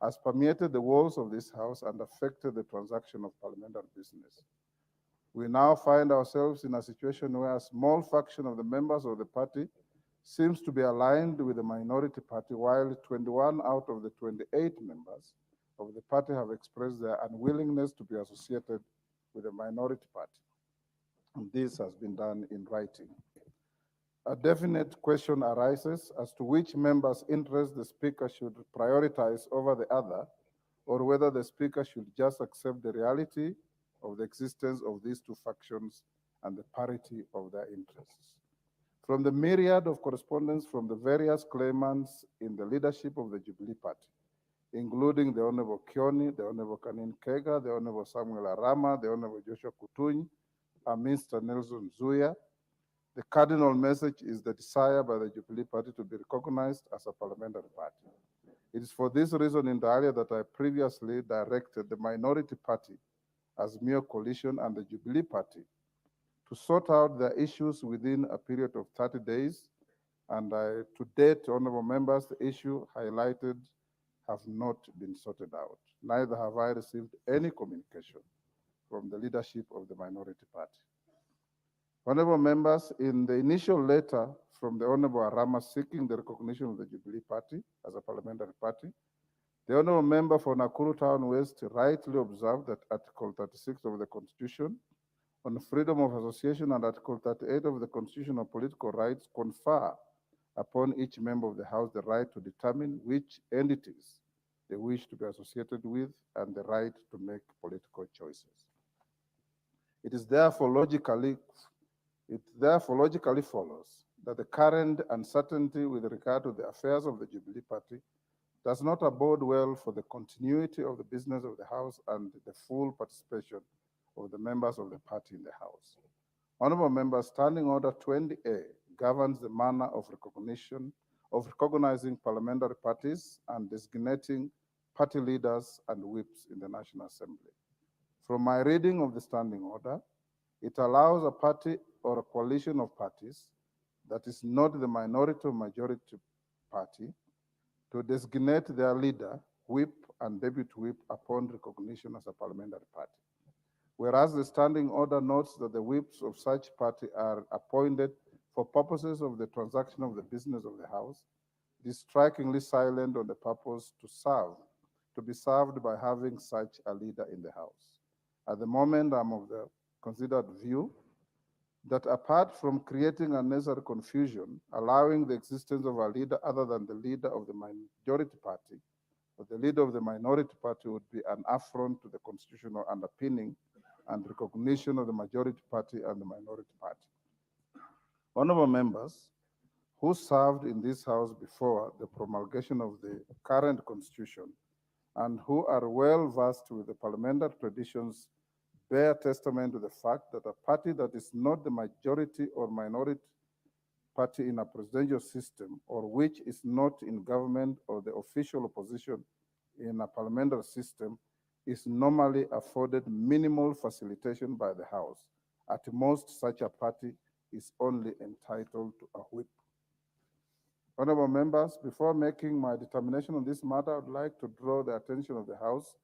has permeated the walls of this House and affected the transaction of parliamentary business. We now find ourselves in a situation where a small faction of the members of the party seems to be aligned with the minority party, while 21 out of the 28 members of the party have expressed their unwillingness to be associated with the minority party. And this has been done in writing. A definite question arises as to which member's interest the Speaker should prioritize over the other, or whether the Speaker should just accept the reality of the existence of these two factions and the parity of their interests. From the myriad of correspondence from the various claimants in the leadership of the Jubilee Party, including the Honorable Kioni, the Honorable Kanin Kega, the Honorable Samuel Arama, the Honorable Joshua Kutuny, and Mr. Nelson Zuya, the cardinal message is the desire by the Jubilee Party to be recognized as a parliamentary party. It is for this reason, inter alia, that I previously directed the minority party, Azimio Coalition, and the Jubilee Party to sort out their issues within a period of 30 days. And to date, honorable members, the issue highlighted have not been sorted out. Neither have I received any communication from the leadership of the minority party. Honorable members, in the initial letter from the Honorable Arama seeking the recognition of the Jubilee Party as a parliamentary party, the Honorable Member for Nakuru Town West rightly observed that Article 36 of the Constitution on freedom of association and Article 38 of the Constitution on political rights confer upon each member of the House the right to determine which entities they wish to be associated with and the right to make political choices. It therefore logically follows that the current uncertainty with regard to the affairs of the Jubilee Party does not abode well for the continuity of the business of the House and the full participation of the members of the party in the House. Honorable members, Standing Order 20A governs the manner of recognizing parliamentary parties and designating party leaders and whips in the National Assembly. From my reading of the Standing Order, it allows a party or a coalition of parties that is not the minority or majority party to designate their leader, whip, and deputy whip upon recognition as a parliamentary party. Whereas the Standing Order notes that the whips of such party are appointed for purposes of the transaction of the business of the House, is strikingly silent on the purpose to be served by having such a leader in the House. At the moment, I'm of the considered view that apart from creating unnecessary confusion, allowing the existence of a leader other than the leader of the majority party, or the leader of the minority party would be an affront to the constitutional underpinning and recognition of the majority party and the minority party. Honorable members, who served in this House before the promulgation of the current constitution and who are well versed with the parliamentary traditions bear testament to the fact that a party that is not the majority or minority party in a presidential system, or which is not in government or the official opposition in a parliamentary system, is normally afforded minimal facilitation by the House. At most, such a party is only entitled to a whip. Honorable members, before making my determination on this matter, I would like to draw the attention of the House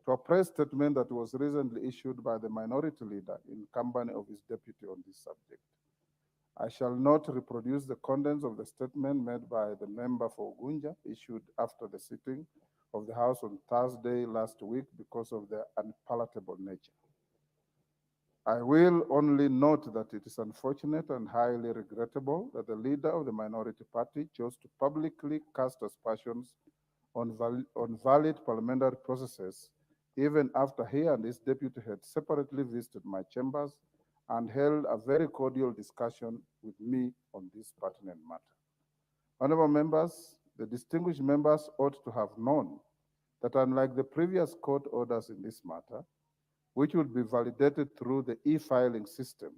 to a press statement that was recently issued by the minority leader in company of his deputy on this subject. I shall not reproduce the contents of the statement made by the member for Gunja, issued after the sitting of the House on Thursday last week because of their unpalatable nature. I will only note that it is unfortunate and highly regrettable that the leader of the minority party chose to publicly cast aspersions on valid parliamentary processes, even after he and his deputy had separately visited my chambers and held a very cordial discussion with me on this pertinent matter. Honorable members, the distinguished members ought to have known that unlike the previous court orders in this matter, which would be validated through the e-filing system,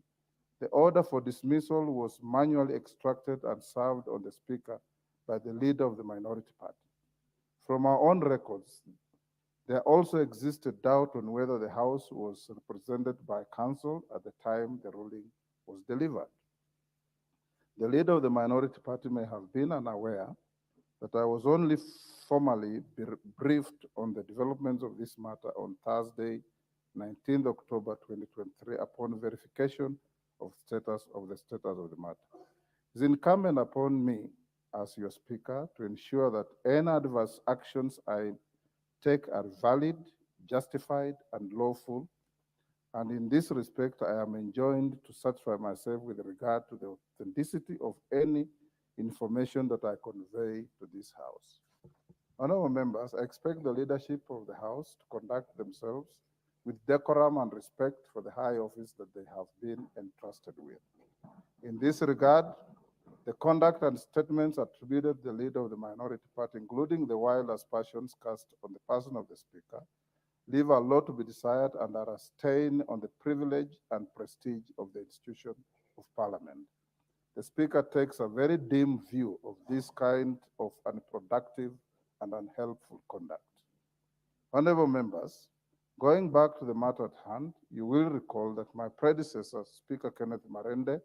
the order for dismissal was manually extracted and served on the Speaker by the leader of the minority party. From our own records, there also existed doubt on whether the House was represented by counsel at the time the ruling was delivered. The leader of the minority party may have been unaware that I was only formally briefed on the developments of this matter on Thursday, 19th October 2023, upon verification of the status of the matter. It is incumbent upon me as your Speaker to ensure that any adverse actions I take are valid, justified, and lawful. And in this respect, I am enjoined to satisfy myself with regard to the authenticity of any information that I convey to this House. Honorable members, I expect the leadership of the House to conduct themselves with decorum and respect for the high office that they have been entrusted with. In this regard, the conduct and statements attributed to the leader of the minority party, including the wild aspersions cast on the person of the Speaker, leave a lot to be desired and are a stain on the privilege and prestige of the institution of Parliament. The Speaker takes a very dim view of this kind of unproductive and unhelpful conduct. Honorable members, going back to the matter at hand, you will recall that my predecessor, Speaker Kenneth Marende,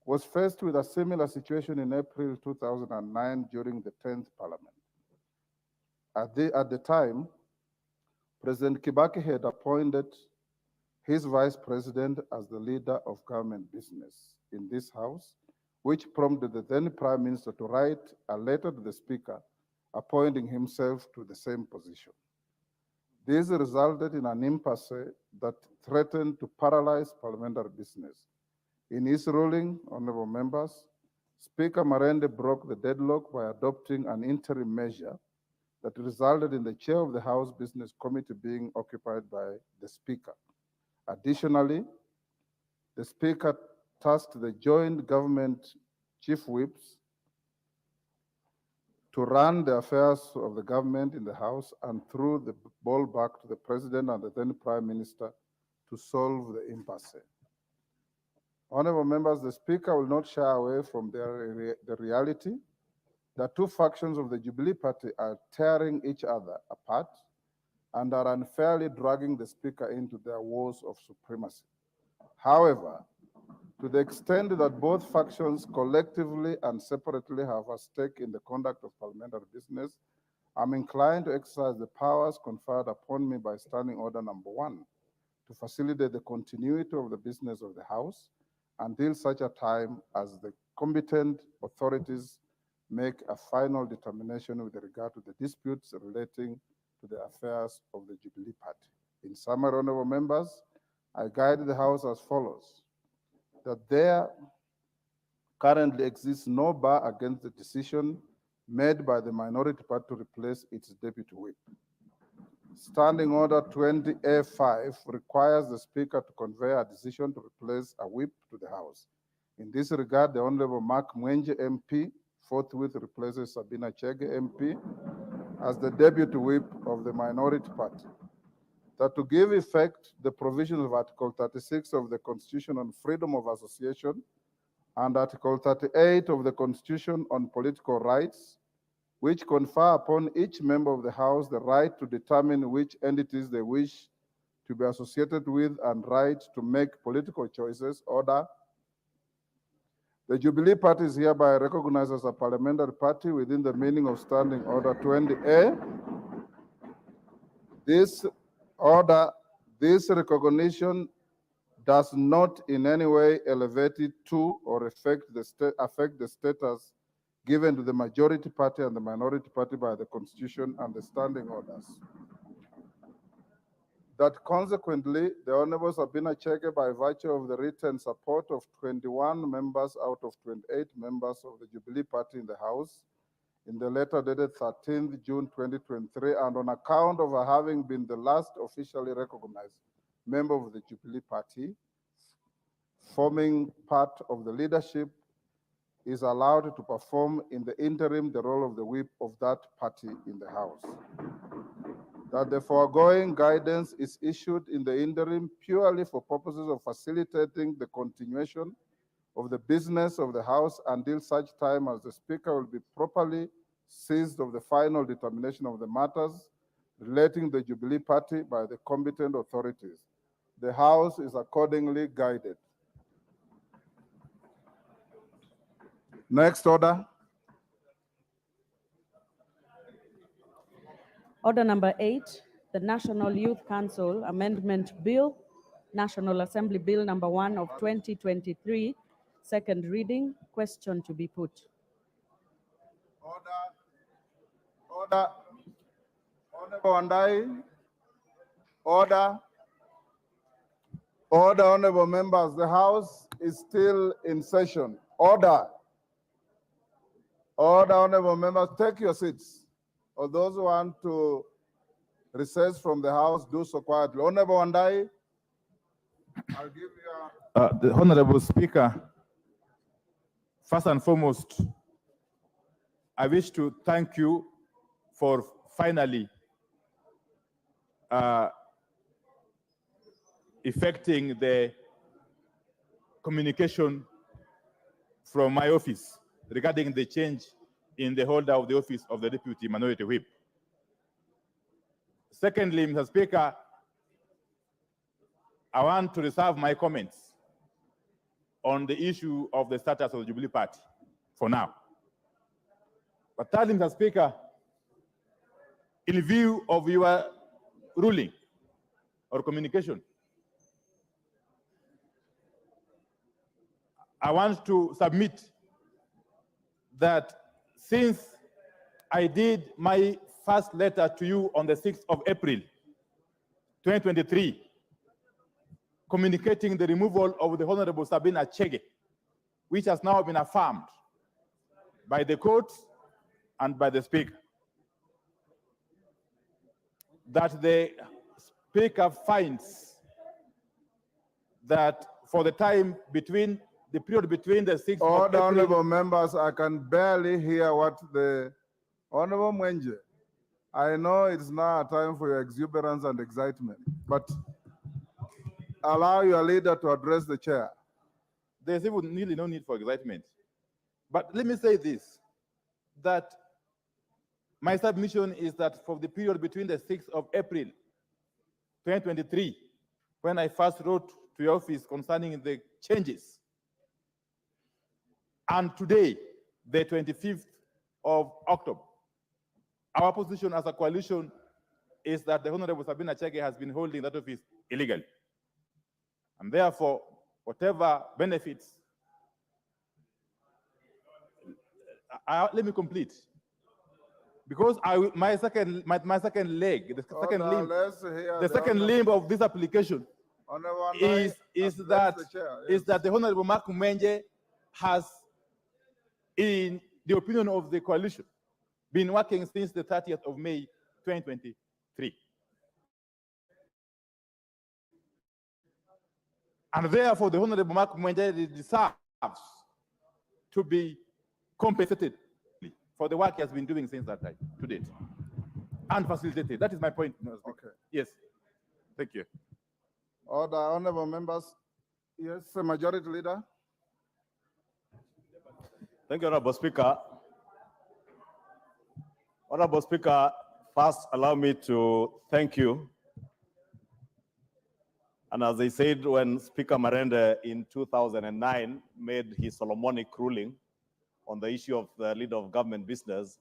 was faced with a similar situation in April 2009 during the 10th Parliament. At the time, President Kibaki had appointed his vice president as the leader of government business in this House, which prompted the then Prime Minister to write a letter to the Speaker appointing himself to the same position. This resulted in an impasse that threatened to paralyze parliamentary business. In his ruling, honorable members, Speaker Marende broke the deadlock by adopting an interim measure that resulted in the chair of the House Business Committee being occupied by the Speaker. Additionally, the Speaker tasked the joint government chief whips to run the affairs of the government in the House and threw the ball back to the President and the then Prime Minister to solve the impasse. Honorable members, the Speaker will not shy away from the reality that two factions of the Jubilee Party are tearing each other apart and are unfairly dragging the Speaker into their wars of supremacy. However, to the extent that both factions collectively and separately have a stake in the conduct of parliamentary business, I'm inclined to exercise the powers conferred upon me by Standing Order Number 1 to facilitate the continuity of the business of the House until such a time as the competent authorities make a final determination with regard to the disputes relating to the affairs of the Jubilee Party. In summary, honorable members, I guide the House as follows: that there currently exists no bar against the decision made by the minority party to replace its deputy whip. Standing Order 20A5 requires the Speaker to convey a decision to replace a whip to the House. In this regard, the Honorable Mark Mwenje MP forthwith replaces Sabina Chege MP as the deputy whip of the minority party. That to give effect the provisions of Article 36 of the Constitution on freedom of association and Article 38 of the Constitution on political rights, which confer upon each member of the House the right to determine which entities they wish to be associated with and right to make political choices. Order. The Jubilee Party is hereby recognized as a parliamentary party within the meaning of Standing Order 20A. This recognition does not in any way elevate it to or affect the status given to the majority party and the minority party by the Constitution and the standing orders. That consequently, the Honorable Sabina Chege, by virtue of the written support of 21 members out of 28 members of the Jubilee Party in the House, in the letter dated 13th June 2023, and on account of her having been the last officially recognized member of the Jubilee Party, forming part of the leadership, is allowed to perform in the interim the role of the whip of that party in the House. That the foregoing guidance is issued in the interim purely for purposes of facilitating the continuation of the business of the House until such time as the Speaker will be properly seized of the final determination of the matters relating to the Jubilee Party by the competent authorities. The House is accordingly guided. Next order. Order number 8, the National Youth Council Amendment Bill, National Assembly Bill number 1 of 2023, second reading. Question to be put. Order. Honorable Wandai. Order. Order, honorable members. The House is still in session. Order. Order, honorable members. Take your seats. Or those who want to recess from the House, do so quietly. Honorable Wandai. I'll give you The Honorable Speaker, first and foremost, I wish to thank you for finally effecting the communication from my office regarding the change in the holder of the office of the Deputy Minority Whip. Secondly, Mr. Speaker, I want to reserve my comments on the issue of the status of the Jubilee Party for now. But thirdly, Mr. Speaker, in view of your ruling or communication, I want to submit that since I did my first letter to you on the 6th of April, 2023, communicating the removal of the Honorable Sabina Chege, which has now been affirmed by the court and by the Speaker, that the Speaker finds that for the time between the period between the 6th of Order, April. honorable members, I can barely hear what the Honorable Mwenje. I know it's now a time for your exuberance and excitement, but allow your leader to address the chair. There's even really no need for excitement. But let me say this, that my submission is that for the period between the 6th of April, 2023, when I first wrote to your office concerning the changes, and today, the 25th of October, our position as a coalition is that the Honorable Sabina Chege has been holding that office illegally. And therefore, whatever benefits let me complete. Because my second leg, the second limb, let's hear the second limb of this application Honorable is Andai, address the chair, that the Honorable Mark Menje has, in the opinion of the coalition, been working since the 30th of May 2023. And therefore, the Honorable Mark Menje deserves to be compensated for the work he has been doing since that time to date and facilitated. That is my point. Okay. Yes. Thank you. Order, honorable members. Yes, Majority Leader. Thank you, Honorable Speaker. Honorable Speaker, first allow me to thank you. And as I said, when Speaker Marende in 2009 made his Solomonic ruling on the issue of the leader of government business,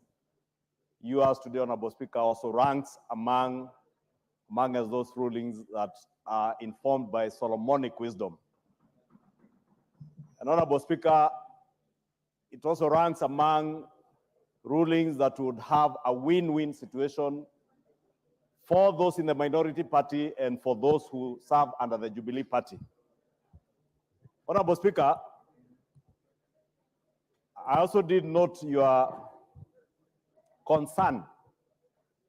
you as today, Honorable Speaker, also ranks among those rulings that are informed by Solomonic wisdom. And Honorable Speaker, it also ranks among rulings that would have a win-win situation for those in the minority party and for those who serve under the Jubilee Party. Honorable Speaker, I also did note your concern,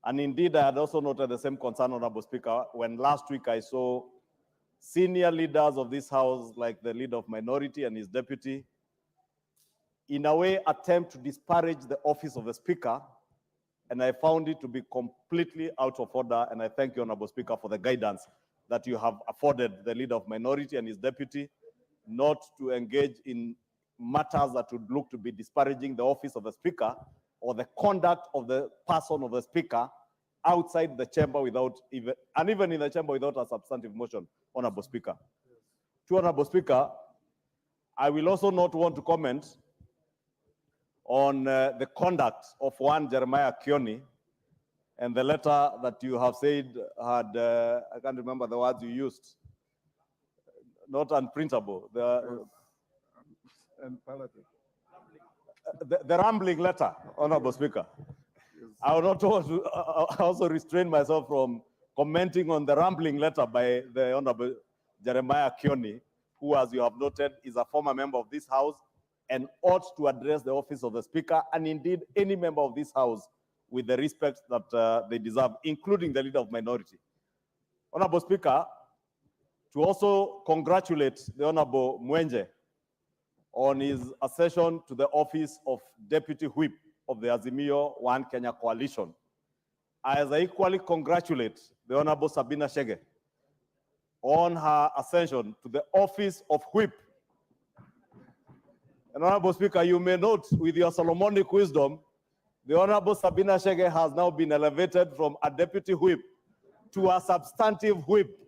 and indeed I had also noted the same concern, Honorable Speaker, when last week I saw senior leaders of this House, like the leader of minority and his deputy, in a way attempt to disparage the office of the Speaker, and I found it to be completely out of order, and I thank you, Honorable Speaker, for the guidance that you have afforded the leader of minority and his deputy not to engage in matters that would look to be disparaging the office of the Speaker or the conduct of the person of the Speaker outside the chamber without even, and even in the chamber without a substantive motion, Honorable Speaker. To Honorable Speaker, I will also not want to comment on the conduct of one Jeremiah Kioni and the letter that you have said had, I can't remember the words you used, not unprintable. And palatable. The rambling letter, Honorable Speaker. I will not want to also restrain myself from commenting on the rambling letter by the Honorable Jeremiah Kioni, who, as you have noted, is a former member of this House and ought to address the office of the Speaker, and indeed any member of this House, with the respect that they deserve, including the leader of minority. Honorable Speaker, to also congratulate the Honorable Mwenje on his accession to the office of Deputy Whip of the Azimio One Kenya Coalition. As I equally congratulate the Honorable Sabina Chege on her ascension to the office of Whip. And Honorable Speaker, you may note with your Solomonic wisdom, the Honorable Sabina Chege has now been elevated from a deputy whip to a substantive whip.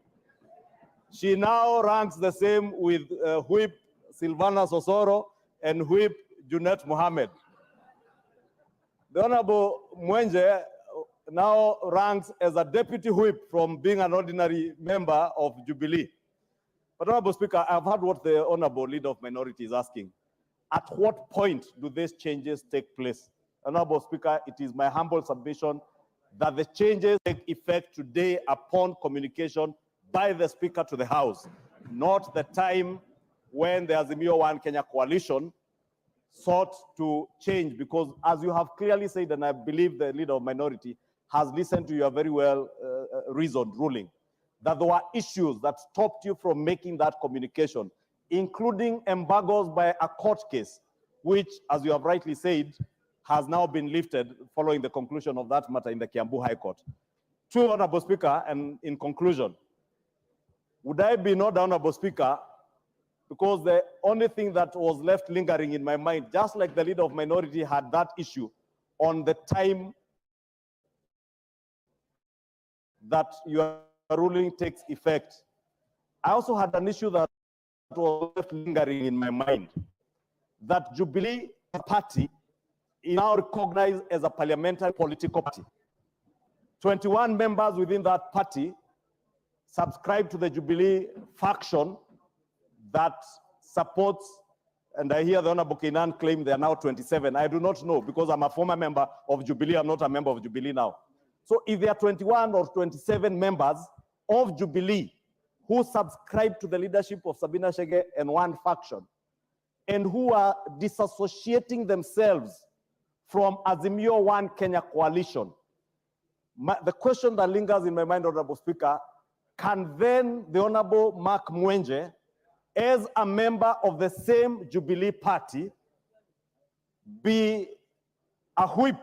She now ranks the same with Whip Silvana Sosoro and Whip Junet Mohammed. The Honorable Mwenje now ranks as a deputy whip from being an ordinary member of Jubilee. But Honorable Speaker, I've heard what the Honorable Leader of Minority is asking. At what point do these changes take place? Honorable Speaker, it is my humble submission that the changes take effect today upon communication by the Speaker to the House, not the time when the Azimio One Kenya Coalition sought to change, because as you have clearly said, and I believe the Leader of Minority has listened to your very well reasoned ruling, that there were issues that stopped you from making that communication, including embargoes by a court case, which, as you have rightly said, has now been lifted following the conclusion of that matter in the Kiambu High Court. To Honorable Speaker, and in conclusion, would I be not, Honorable Speaker, because the only thing that was left lingering in my mind, just like the Leader of Minority had that issue on the time that your ruling takes effect, I also had an issue that was left lingering in my mind, that Jubilee Party is now recognized as a parliamentary political party. 21 members within that party subscribe to the Jubilee faction that supports And I hear the Honorable Kinan claim they are now 27. I do not know because I'm a former member of Jubilee. I'm not a member of Jubilee now. So if there are 21 or 27 members of Jubilee who subscribe to the leadership of Sabina Chege and one faction, and who are disassociating themselves from Azimio One Kenya coalition, the question that lingers in my mind, Honorable Speaker, can then the Honorable Mark Mwenje, as a member of the same Jubilee party, be a whip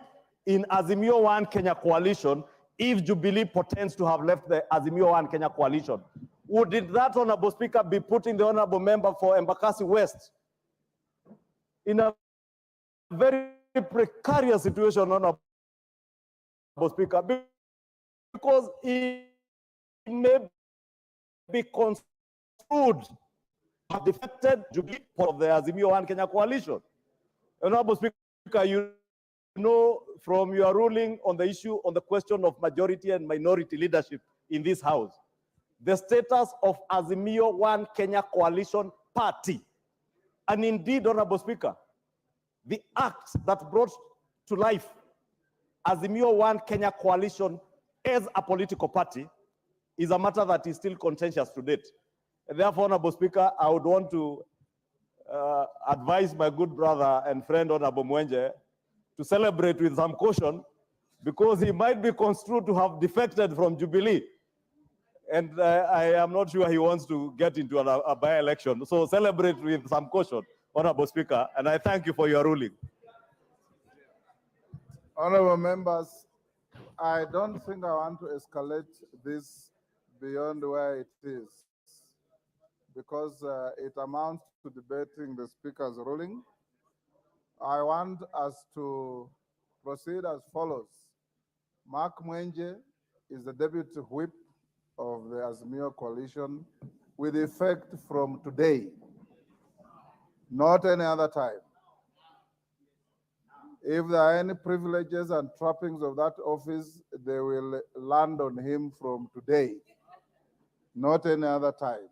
in Azimio One Kenya coalition if Jubilee pretends to have left the Azimio One Kenya coalition? Would that, Honorable Speaker, be putting the Honorable member for Embakasi West in a very precarious situation, Honorable Speaker, because it may be construed as defected Jubilee of the Azimio One Kenya coalition? Honorable Speaker, you know from your ruling on the issue on the question of majority and minority leadership in this House, the status of Azimio One Kenya coalition party, and indeed, Honorable Speaker, the act that brought to life Azimio One Kenya coalition as a political party is a matter that is still contentious to date. And therefore, Honorable Speaker, I would want to advise my good brother and friend, Honorable Mwenje, to celebrate with some caution because he might be construed to have defected from Jubilee. And I am not sure he wants to get into a by-election. So celebrate with some caution, Honorable Speaker, and I thank you for your ruling. Honorable members, I don't think I want to escalate this beyond where it is because it amounts to debating the Speaker's ruling. I want us to proceed as follows. Mark Mwenje is the Deputy Whip of the Azimio coalition with effect from today, not any other time. If there are any privileges and trappings of that office, they will land on him from today, not any other time.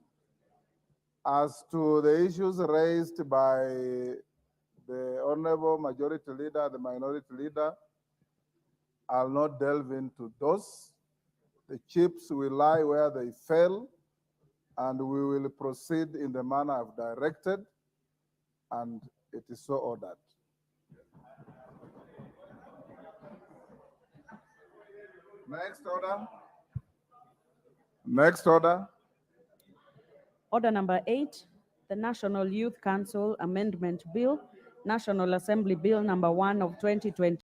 As to the issues raised by the Honorable Majority Leader, the Minority Leader, I'll not delve into those. The chips will lie where they fell, and we will proceed in the manner I've directed, and it is so ordered. Next order. Next order. Order number 8, the National Youth Council Amendment Bill, National Assembly Bill number 1 of 2020.